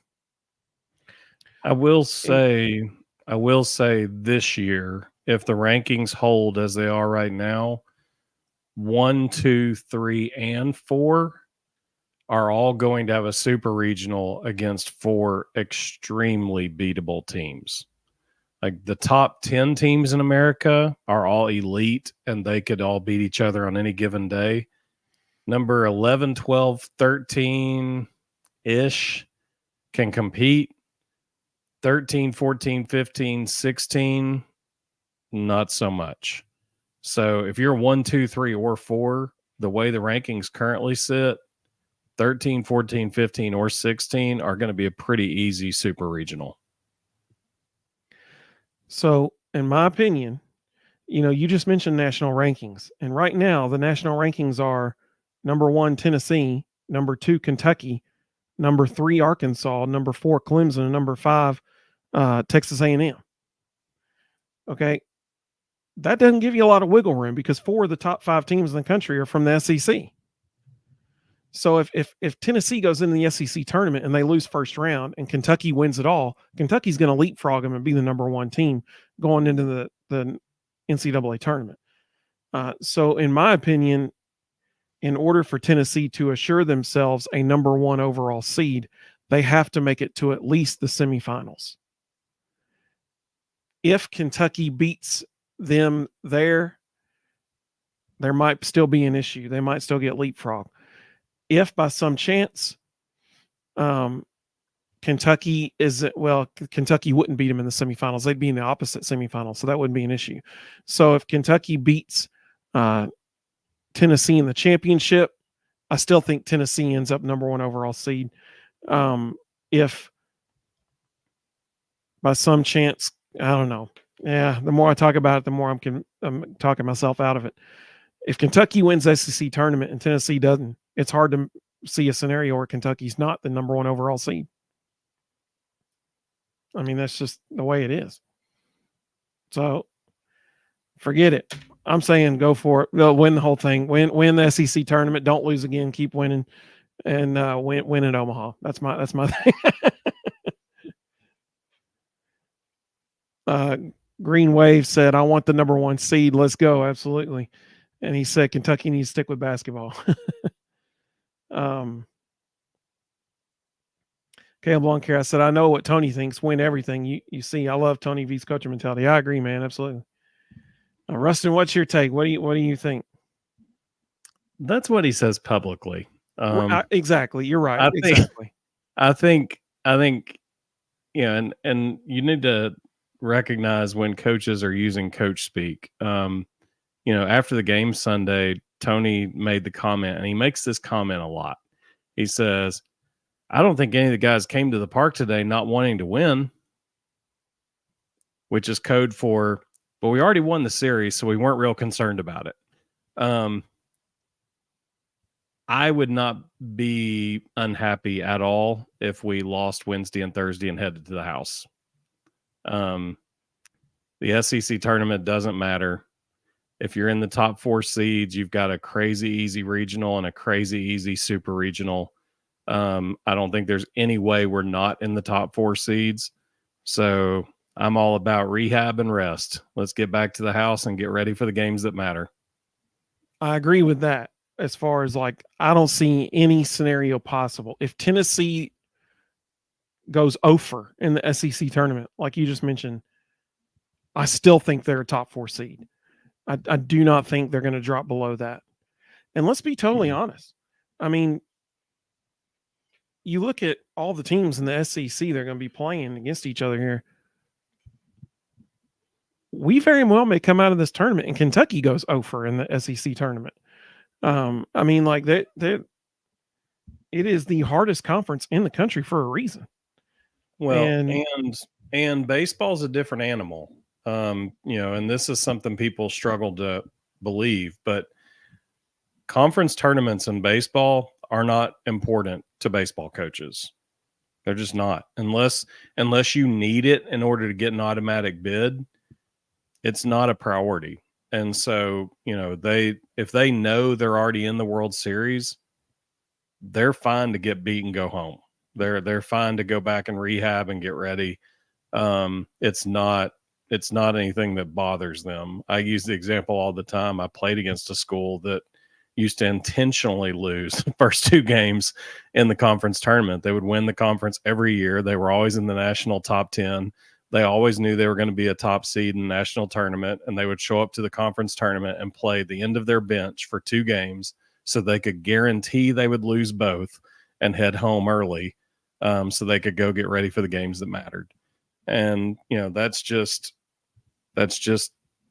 I will say this year, if the rankings hold as they are right now, 1, 2, 3, and 4 are all going to have a super regional against 4 extremely beatable teams. Like, the top 10 teams in America are all elite, and they could all beat each other on any given day. Number 11, 12, 13-ish can compete. 13, 14, 15, 16, not so much. So if you're 1, 2, 3, or 4, the way the rankings currently sit, 13, 14, 15, or 16 are going to be a pretty easy super regional. So, in my opinion, you just mentioned national rankings. And right now, the national rankings are number 1, Tennessee, number 2, Kentucky, number 3, Arkansas, number 4, Clemson, and number 5, Texas A&M. Okay. That doesn't give you a lot of wiggle room, because 4 of the top 5 teams in the country are from the SEC. So if Tennessee goes into the SEC tournament and they lose first round and Kentucky wins it all, Kentucky's going to leapfrog them and be the number 1 team going into the NCAA tournament. So in my opinion, in order for Tennessee to assure themselves a number 1 overall seed, they have to make it to at least the semifinals. If Kentucky beats them there might still be an issue. They might still get leapfrog. If by some chance Kentucky wouldn't beat them in the semifinals. They'd be in the opposite semifinals, so that wouldn't be an issue. So if Kentucky beats Tennessee in the championship, I still think Tennessee ends up number 1 overall seed. If by some chance, I don't know. Yeah, the more I talk about it, the more I'm talking myself out of it. If Kentucky wins the SEC tournament and Tennessee doesn't, it's hard to see a scenario where Kentucky's not the number 1 overall seed. I mean, that's just the way it is. So forget it. I'm saying go for it. They'll win the whole thing. Win the SEC tournament. Don't lose again. Keep winning, and win in Omaha. That's my thing. Green Wave said, "I want the number 1 seed. Let's go." Absolutely. And he said Kentucky needs to stick with basketball. Caleb Longcare, I said, I know what Tony thinks. Win everything. You see, I love Tony V's coaching mentality. I agree, man. Absolutely. Rustin, what's your take? What do you think? That's what he says publicly. Exactly. You're right. Exactly. I think, yeah. And you need to recognize when coaches are using coach speak. After the game Sunday, Tony made the comment, and he makes this comment a lot. He says, I don't think any of the guys came to the park today not wanting to win, which is code for, but we already won the series, so we weren't real concerned about it. I would not be unhappy at all if we lost Wednesday and Thursday and headed to the house. The SEC tournament doesn't matter. If you're in the top 4 seeds, you've got a crazy easy regional and a crazy easy super regional. I don't think there's any way we're not in the top 4 seeds. So I'm all about rehab and rest. Let's get back to the house and get ready for the games that matter. I agree with that. as far as like, I don't see any scenario possible. If Tennessee goes over in the SEC tournament, like you just mentioned, I still think they're a top 4 seed. I do not think they're going to drop below that. And let's be totally honest. I mean, you look at all the teams in the SEC, they're going to be playing against each other here. We very well may come out of this tournament and Kentucky goes over in the SEC tournament. I mean, like it is the hardest conference in the country for a reason. Well, and baseball's a different animal. And this is something people struggle to believe, but conference tournaments in baseball are not important to baseball coaches. They're just not, unless you need it in order to get an automatic bid. It's not a priority. And so, if they know they're already in the World Series, they're fine to get beat and go home. They're fine to go back and rehab and get ready. It's not anything that bothers them. I use the example all the time. I played against a school that used to intentionally lose the first 2 games in the conference tournament. They would win the conference every year. They were always in the national top 10. They always knew they were going to be a top seed in the national tournament, and they would show up to the conference tournament and play the end of their bench for 2 games so they could guarantee they would lose both and head home early, so they could go get ready for the games that mattered. And, that's just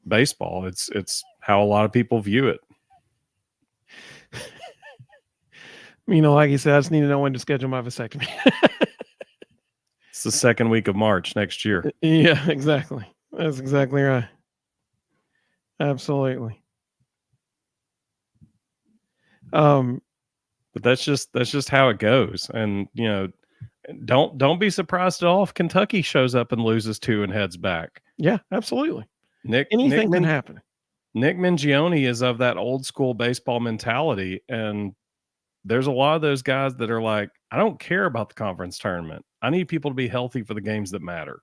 baseball. It's how a lot of people view it. Like you said, I just need to know when to schedule my vasectomy. It's the second week of March next year. Yeah, exactly. That's exactly right. Absolutely. But that's just how it goes. And, don't be surprised at all if Kentucky shows up and loses 2 and heads back. Yeah, absolutely. Anything can happen. Nick Mingione is of that old school baseball mentality. And there's a lot of those guys that are like, I don't care about the conference tournament. I need people to be healthy for the games that matter.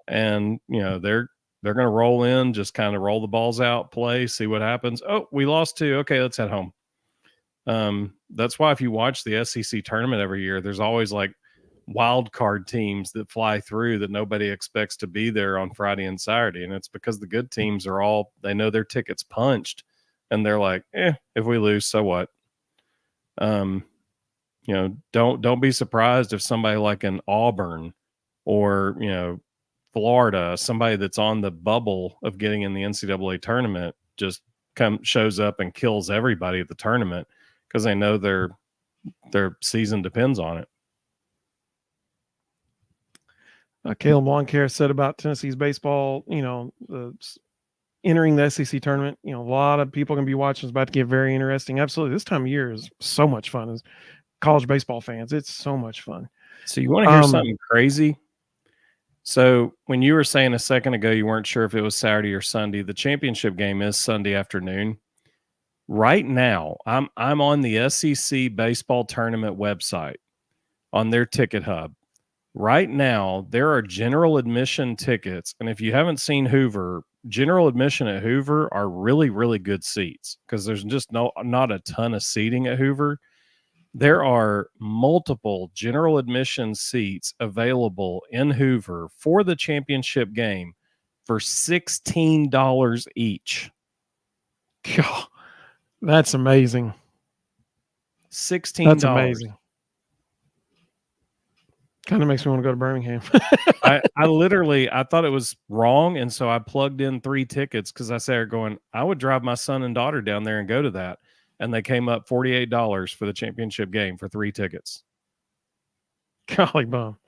And, they're going to roll in, just kind of roll the balls out, play, see what happens. Oh, we lost 2. Okay, let's head home. That's why if you watch the SEC tournament every year, there's always like wild card teams that fly through that nobody expects to be there on Friday and Saturday. And it's because the good teams they know their tickets punched and they're like, if we lose, so what? Don't be surprised if somebody like an Auburn or, Florida, somebody that's on the bubble of getting in the NCAA tournament, just shows up and kills everybody at the tournament because they know their season depends on it. Caleb Longcare said about Tennessee's baseball, entering the SEC tournament, a lot of people are going to be watching. It's about to get very interesting. Absolutely. This time of year is so much fun as college baseball fans. It's so much fun. So you want to hear something crazy? So when you were saying a second ago, you weren't sure if it was Saturday or Sunday, the championship game is Sunday afternoon. Right now, I'm on the SEC baseball tournament website on their ticket hub. Right now, there are general admission tickets. And if you haven't seen Hoover, general admission at Hoover are really, really good seats because there's just not a ton of seating at Hoover. There are multiple general admission seats available in Hoover for the championship game for $16 each. God, that's amazing. $16. That's amazing. Kind of makes me want to go to Birmingham. I thought it was wrong, and so I plugged in 3 tickets because I started going, I would drive my son and daughter down there and go to that. And they came up $48 for the championship game for 3 tickets. Golly bum.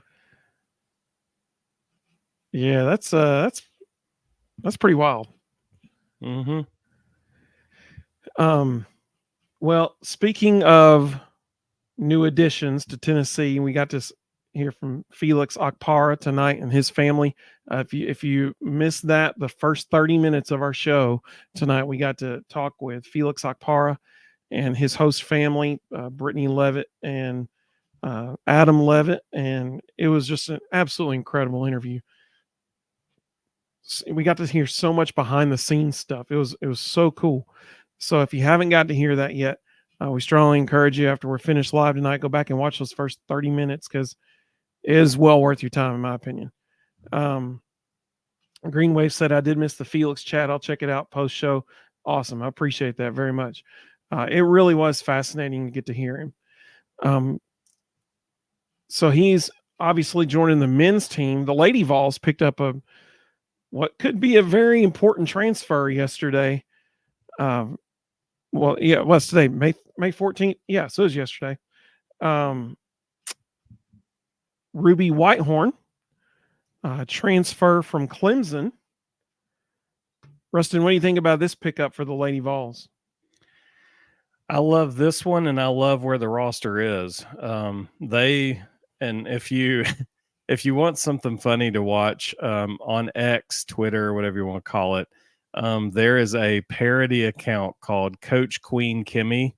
Yeah, that's pretty wild. Mm-hmm. Well, speaking of new additions to Tennessee, we got to hear from Felix Okpara tonight and his family. If you missed that, the first 30 minutes of our show tonight, we got to talk with Felix Okpara and his host family, Brittany Levitt and Adam Levitt, and it was just an absolutely incredible interview. We got to hear so much behind the scenes stuff. It was so cool. So if you haven't got to hear that yet, We strongly encourage you after we're finished live tonight, go back and watch those first 30 minutes because it is well worth your time, in my opinion. Green Wave said, I did miss the Felix chat. I'll check it out post show. Awesome. I appreciate that very much. It really was fascinating to get to hear him. So he's obviously joining the men's team. The Lady Vols picked up what could be a very important transfer yesterday. Well, yeah, what's today? May 14th? Yeah, so it was yesterday. Ruby Whitehorn, transfer from Clemson. Rustin, what do you think about this pickup for the Lady Vols? I love this one, and I love where the roster is. And if you want something funny to watch on X, Twitter, whatever you want to call it, there is a parody account called Coach Queen Kimmy,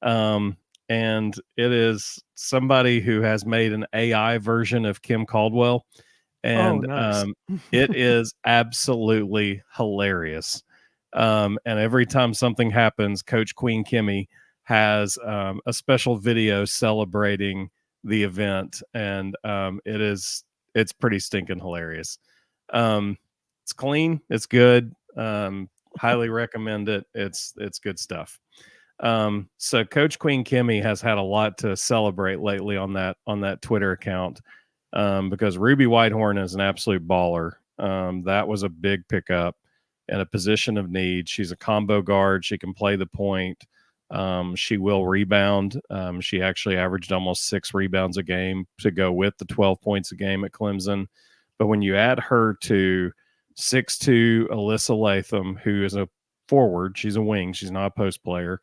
and it is somebody who has made an AI version of Kim Caldwell, and nice. It is absolutely hilarious. And every time something happens, Coach Queen Kimmy has a special video celebrating the event, and it's pretty stinking hilarious. It's clean, it's good. Highly recommend it. It's good stuff. So Coach Queen Kimmy has had a lot to celebrate lately on that Twitter account, because Ruby Whitehorn is an absolute baller. That was a big pickup in a position of need. She's a combo guard. She can play the point. She will rebound. She actually averaged almost 6 rebounds a game to go with the 12 points a game at Clemson. But when you add her to 6'2" Alyssa Latham, who is a forward, she's a wing, she's not a post player,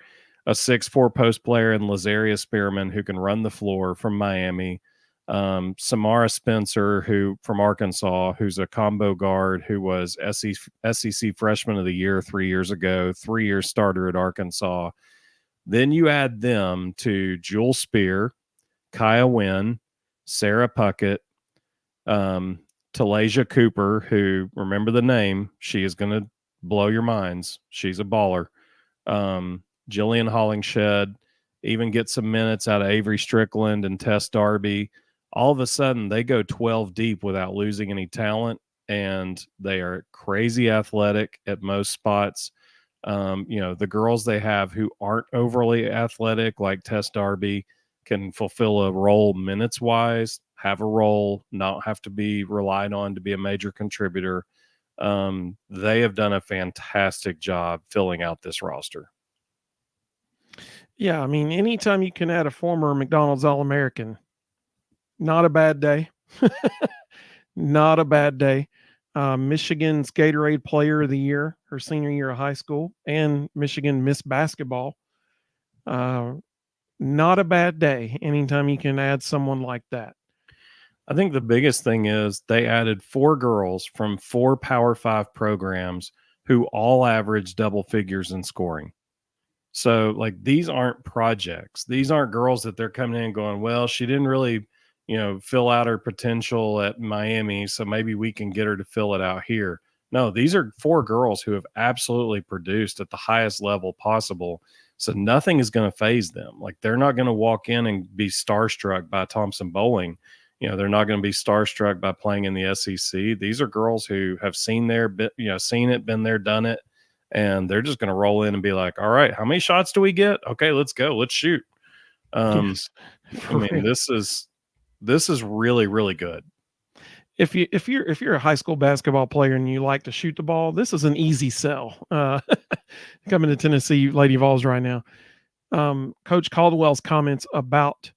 a 6'4" post player in Lazaria Spearman, who can run the floor from Miami, Samara Spencer, who from Arkansas, who's a combo guard, who was SEC Freshman of the Year 3 years ago, 3-year starter at Arkansas. Then you add them to Jewel Spear, Kaya Wynn, Sarah Puckett, Talasia Cooper, who, remember the name, she is going to blow your minds. She's a baller. Jillian Hollingshed, even get some minutes out of Avery Strickland and Tess Darby. All of a sudden, they go 12 deep without losing any talent, and they are crazy athletic at most spots. The girls they have who aren't overly athletic, like Tess Darby, can fulfill a role minutes-wise, have a role, not have to be relied on to be a major contributor. They have done a fantastic job filling out this roster. Yeah, I mean, anytime you can add a former McDonald's All-American, not a bad day. Not a bad day. Michigan's Gatorade Player of the Year, her senior year of high school, and Michigan Miss Basketball. Not a bad day anytime you can add someone like that. I think the biggest thing is they added 4 girls from 4 Power 5 programs who all average double figures in scoring. So, like, these aren't projects. These aren't girls that they're coming in going, well, she didn't really, fill out her potential at Miami, so maybe we can get her to fill it out here. No, these are 4 girls who have absolutely produced at the highest level possible. So nothing is going to phase them. Like, they're not going to walk in and be starstruck by Thompson Bowling. They're not going to be starstruck by playing in the SEC. These are girls who have seen it, been there, done it. And they're just going to roll in and be like, all right, how many shots do we get? Okay, let's go. Let's shoot. Yes, I mean, this is really, really good. If you're a high school basketball player and you like to shoot the ball, this is an easy sell. Coming to Tennessee Lady Vols right now. Coach Caldwell's comments about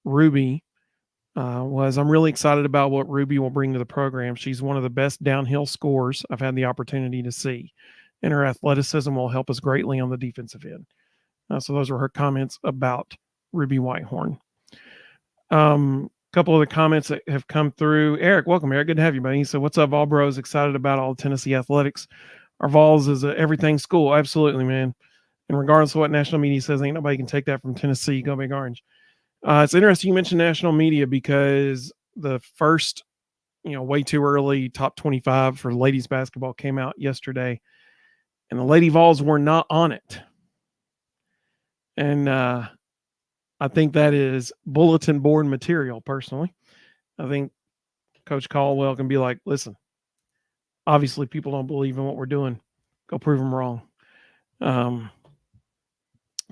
Ruby was, I'm really excited about what Ruby will bring to the program. She's one of the best downhill scorers I've had the opportunity to see, and her athleticism will help us greatly on the defensive end. So those were her comments about Ruby Whitehorn. Couple of the comments that have come through. Eric, welcome, Eric. Good to have you, buddy. So what's up, Vol Bros? Excited about all Tennessee athletics. Our Vols is a everything school. Absolutely, man. And regardless of what national media says, ain't nobody can take that from Tennessee. Go Big Orange. It's interesting you mentioned national media because the first, way too early top 25 for ladies basketball came out yesterday, and the Lady Vols were not on it. And I think that is bulletin board material, personally. I think Coach Caldwell can be like, listen, obviously people don't believe in what we're doing. Go prove them wrong.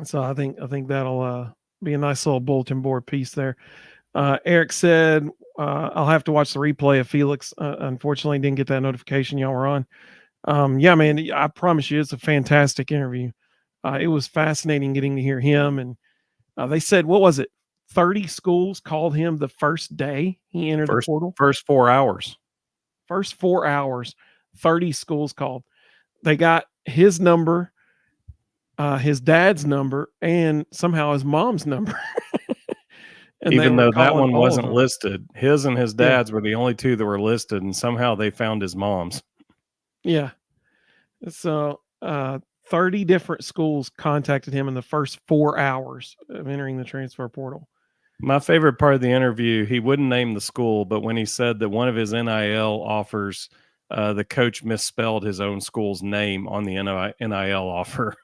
So I think that'll be a nice little bulletin board piece there. Eric said, I'll have to watch the replay of Felix. Unfortunately, didn't get that notification y'all were on. Yeah, man, I promise you, it's a fantastic interview. It was fascinating getting to hear him. And they said, what was it? 30 schools called him the first day he entered the portal. First 4 hours. First 4 hours, 30 schools called. They got his number, his dad's number, and somehow his mom's number. And even though that one wasn't listed, his and his dad's were the only two that were listed, and somehow they found his mom's. Yeah. So 30 different schools contacted him in the first 4 hours of entering the transfer portal. My favorite part of the interview, he wouldn't name the school, but when he said that one of his NIL offers, the coach misspelled his own school's name on the NIL offer.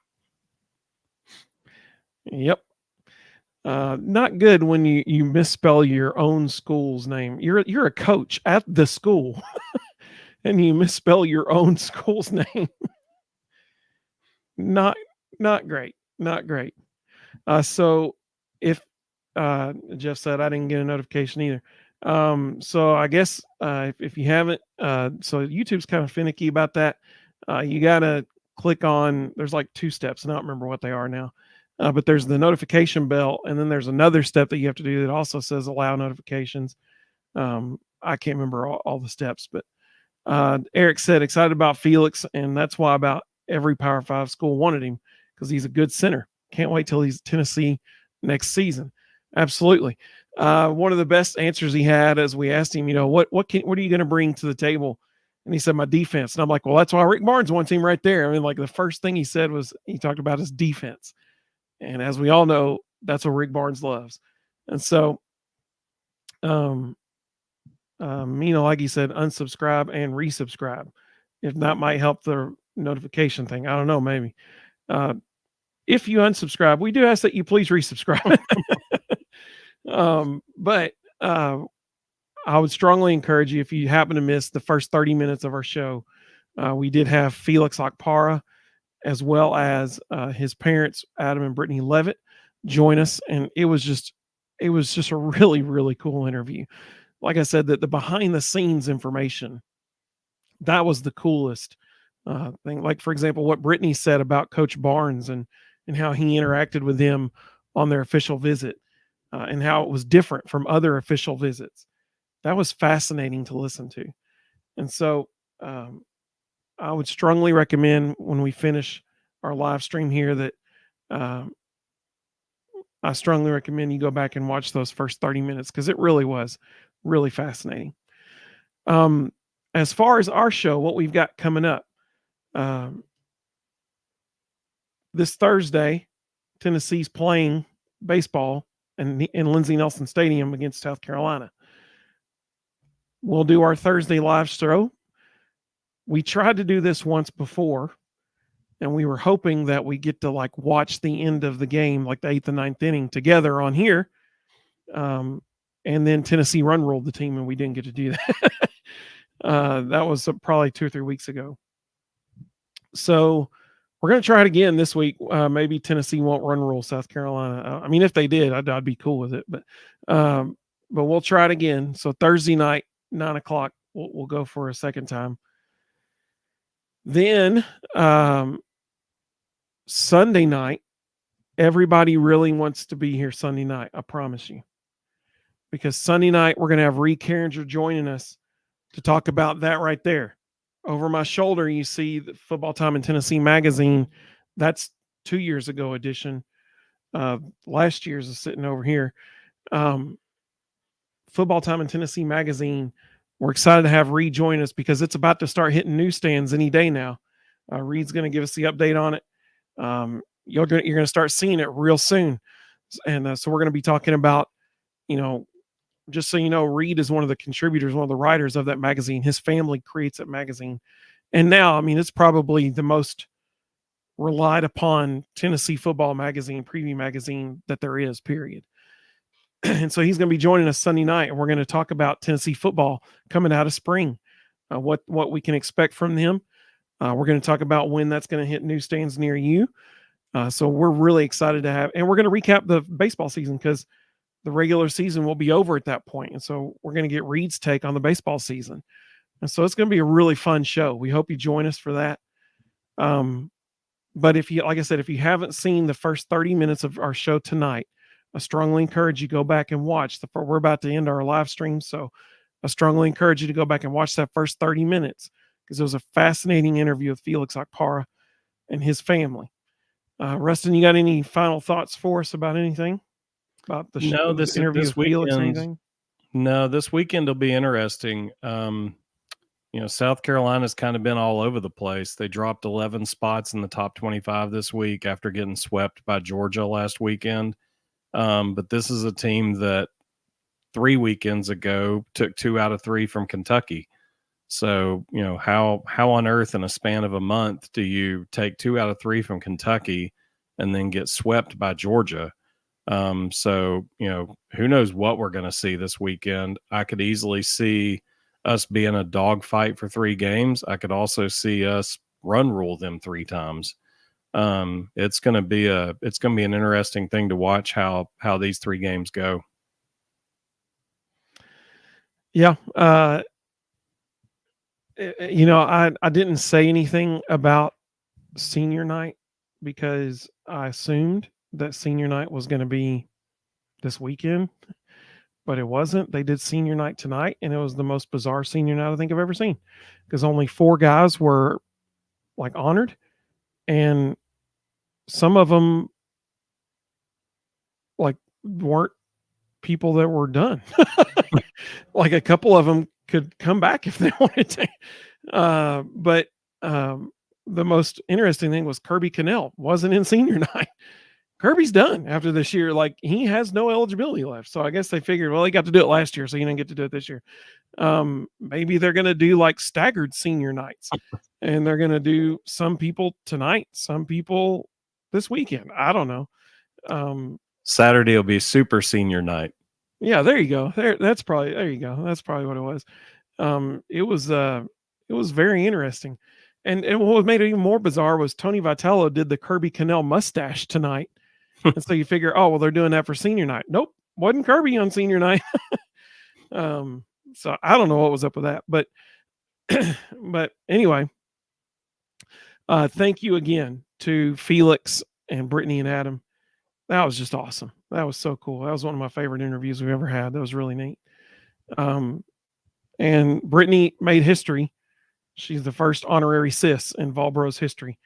Yep. Not good when you misspell your own school's name. You're a coach at the school and you misspell your own school's name. Not great. Not great. So if Jeff said I didn't get a notification either. So I guess if you haven't, so YouTube's kind of finicky about that. You got to click on, there's like 2 steps, and I don't remember what they are now. But there's the notification bell, and then there's another step that you have to do that also says allow notifications. I can't remember all the steps, but Eric said excited about Felix, and that's why about every Power 5 school wanted him, because he's a good center. Can't wait till he's Tennessee next season. Absolutely. One of the best answers he had as we asked him, what are you going to bring to the table? And he said, my defense. And I'm like, well, that's why Rick Barnes wants him right there. I mean, like the first thing he said was he talked about his defense. And as we all know, that's what Rick Barnes loves. And so, like he said, unsubscribe and resubscribe. If that might help the notification thing. I don't know, maybe. If you unsubscribe, we do ask that you please resubscribe. But I would strongly encourage you, if you happen to miss the first 30 minutes of our show, we did have Felix Okpara, as well as his parents, Adam and Brittany Levitt, join us. And it was just a really, really cool interview. Like I said, that the behind the scenes information, that was the coolest thing. Like, for example, what Brittany said about Coach Barnes and how he interacted with them on their official visit, and how it was different from other official visits. That was fascinating to listen to. And so, I would strongly recommend when we finish our live stream here that I strongly recommend you go back and watch those first 30 minutes, because it really was really fascinating. As far as our show, what we've got coming up, this Thursday, Tennessee's playing baseball in Lindsey Nelson Stadium against South Carolina. We'll do our Thursday live show. We tried to do this once before, and we were hoping that we get to watch the end of the game, like the 8th and 9th inning, together on here. And then Tennessee run ruled the team, and we didn't get to do that. That was probably 2 or 3 weeks ago. So we're going to try it again this week. Maybe Tennessee won't run rule South Carolina. I mean, if they did, I'd be cool with it. But we'll try it again. So Thursday night, 9:00, we'll go for a second time. Then Sunday night, everybody really wants to be here Sunday night, I promise you. Because Sunday night, we're going to have Reed Carringer joining us to talk about that right there. Over my shoulder, you see the Football Time in Tennessee magazine. That's 2 years ago edition. Last year's is sitting over here. Football Time in Tennessee magazine. We're excited to have Reed join us because it's about to start hitting newsstands any day now. Reed's going to give us the update on it. You're going to start seeing it real soon. And so we're going to be talking about, just so you know, Reed is one of the contributors, one of the writers of that magazine. His family creates that magazine. And now, I mean, it's probably the most relied upon Tennessee Football Magazine, Preview Magazine that there is, period. And so he's going to be joining us Sunday night, and we're going to talk about Tennessee football coming out of spring, what we can expect from them. We're going to talk about when that's going to hit newsstands near you. So we're really excited to have, and we're going to recap the baseball season because the regular season will be over at that point. And so we're going to get Reed's take on the baseball season. And so it's going to be a really fun show. We hope you join us for that. But if you, like I said, if you haven't seen the first 30 minutes of our show tonight, I strongly encourage you to go back and watch. We're about to end our live stream, so I strongly encourage you to go back and watch that first 30 minutes because it was a fascinating interview with Felix Okpara and his family. Rustin, you got any final thoughts for us about anything? About the show, this interview with Felix? Anything? No, this weekend will be interesting. South Carolina's kind of been all over the place. They dropped 11 spots in the top 25 this week after getting swept by Georgia last weekend. But this is a team that 3 weekends ago took 2 out of 3 from Kentucky. So, how on earth in a span of a month do you take 2 out of 3 from Kentucky and then get swept by Georgia? So, who knows what we're going to see this weekend. I could easily see us being a dogfight for 3 games. I could also see us run rule them 3 times. It's going to be an interesting thing to watch how these 3 games go. Yeah. I didn't say anything about senior night because I assumed that senior night was going to be this weekend, but it wasn't. They did senior night tonight, and it was the most bizarre senior night I think I've ever seen because only 4 guys were like honored, and some of them like weren't people that were done. Like a couple of them could come back if they wanted to. But the most interesting thing was Kirby Cannell wasn't in senior night. Kirby's done after this year. Like he has no eligibility left. So I guess they figured, well, he got to do it last year, so he didn't get to do it this year. Maybe they're going to do like staggered senior nights and they're going to do some people tonight, some people this weekend. I don't know. Saturday will be super senior night. Yeah, there you go. There you go. That's probably what it was. It was very interesting. And what made it even more bizarre was Tony Vitello did the Kirby Cannell mustache tonight. And so you figure, oh, well, they're doing that for senior night. Nope. Wasn't Kirby on senior night. So I don't know what was up with that, but anyway, thank you again to Felix and Brittany and Adam. That was just awesome. That was so cool. That was one of my favorite interviews we've ever had. That was really neat. And Brittany made history. She's the first honorary sis in Vol Bros history.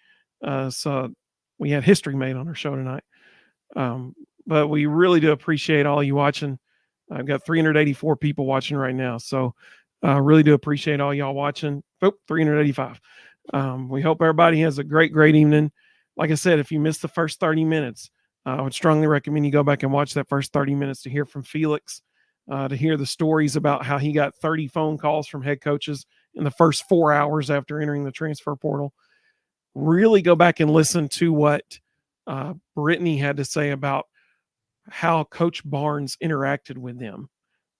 So we had history made on our show tonight. But we really do appreciate all you watching. I've got 384 people watching right now. So really do appreciate all y'all watching. 385. We hope everybody has a great evening. Like I said, if you missed the first 30 minutes, I would strongly recommend you go back and watch that first 30 minutes to hear from Felix, to hear the stories about how he got 30 phone calls from head coaches in the first 4 hours after entering the transfer portal. Really go back and listen to what Brittany had to say about how Coach Barnes interacted with them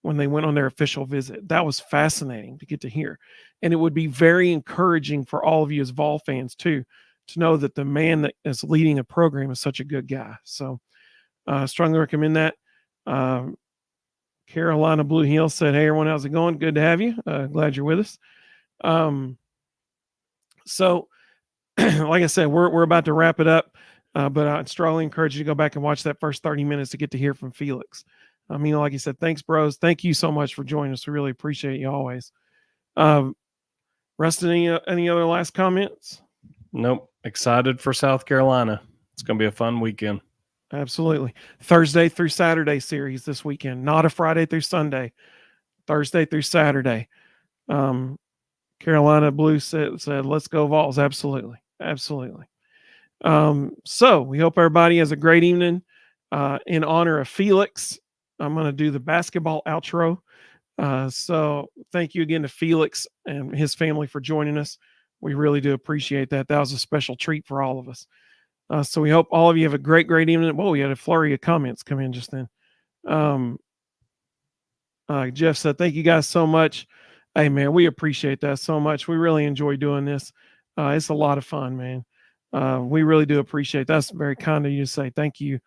when they went on their official visit. That was fascinating to get to hear. And it would be very encouraging for all of you as Vol fans too, to know that the man that is leading a program is such a good guy. So strongly recommend that. Carolina Blue Hill said, hey, everyone, how's it going? Good to have you. Glad you're with us. So like I said, we're about to wrap it up, but I strongly encourage you to go back and watch that first 30 minutes to get to hear from Felix. I mean, like you said, thanks, bros. Thank you so much for joining us. We really appreciate you always. Rustin, any other last comments? Nope. Excited for South Carolina. It's going to be a fun weekend. Absolutely. Thursday through Saturday series this weekend, not a Friday through Sunday, Thursday through Saturday. Carolina Blue said, let's go Vols. Absolutely. Absolutely. So we hope everybody has a great evening. In honor of Felix, I'm going to do the basketball outro. So thank you again to Felix and his family for joining us. We really do appreciate that. That was a special treat for all of us. So we hope all of you have a great evening. Whoa, we had a flurry of comments come in just then. Jeff said, thank you guys so much. Hey, man, we appreciate that so much. We really enjoy doing this. It's a lot of fun, man. We really do appreciate that. That's very kind of you to say. Thank you.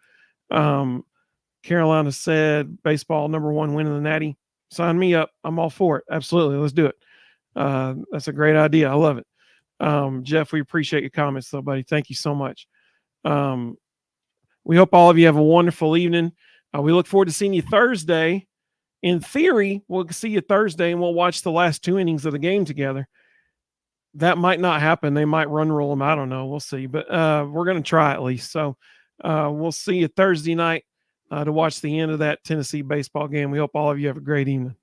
Carolina said, baseball #1 win in the Natty. Sign me up. I'm all for it. Absolutely. Let's do it. That's a great idea. I love it. Jeff, we appreciate your comments, though, buddy. Thank you so much. We hope all of you have a wonderful evening. We look forward to seeing you Thursday. In theory, we'll see you Thursday and we'll watch the last 2 innings of the game together. That might not happen. They might run rule them. I don't know. We'll see. But we're going to try at least. So we'll see you Thursday night to watch the end of that Tennessee baseball game. We hope all of you have a great evening.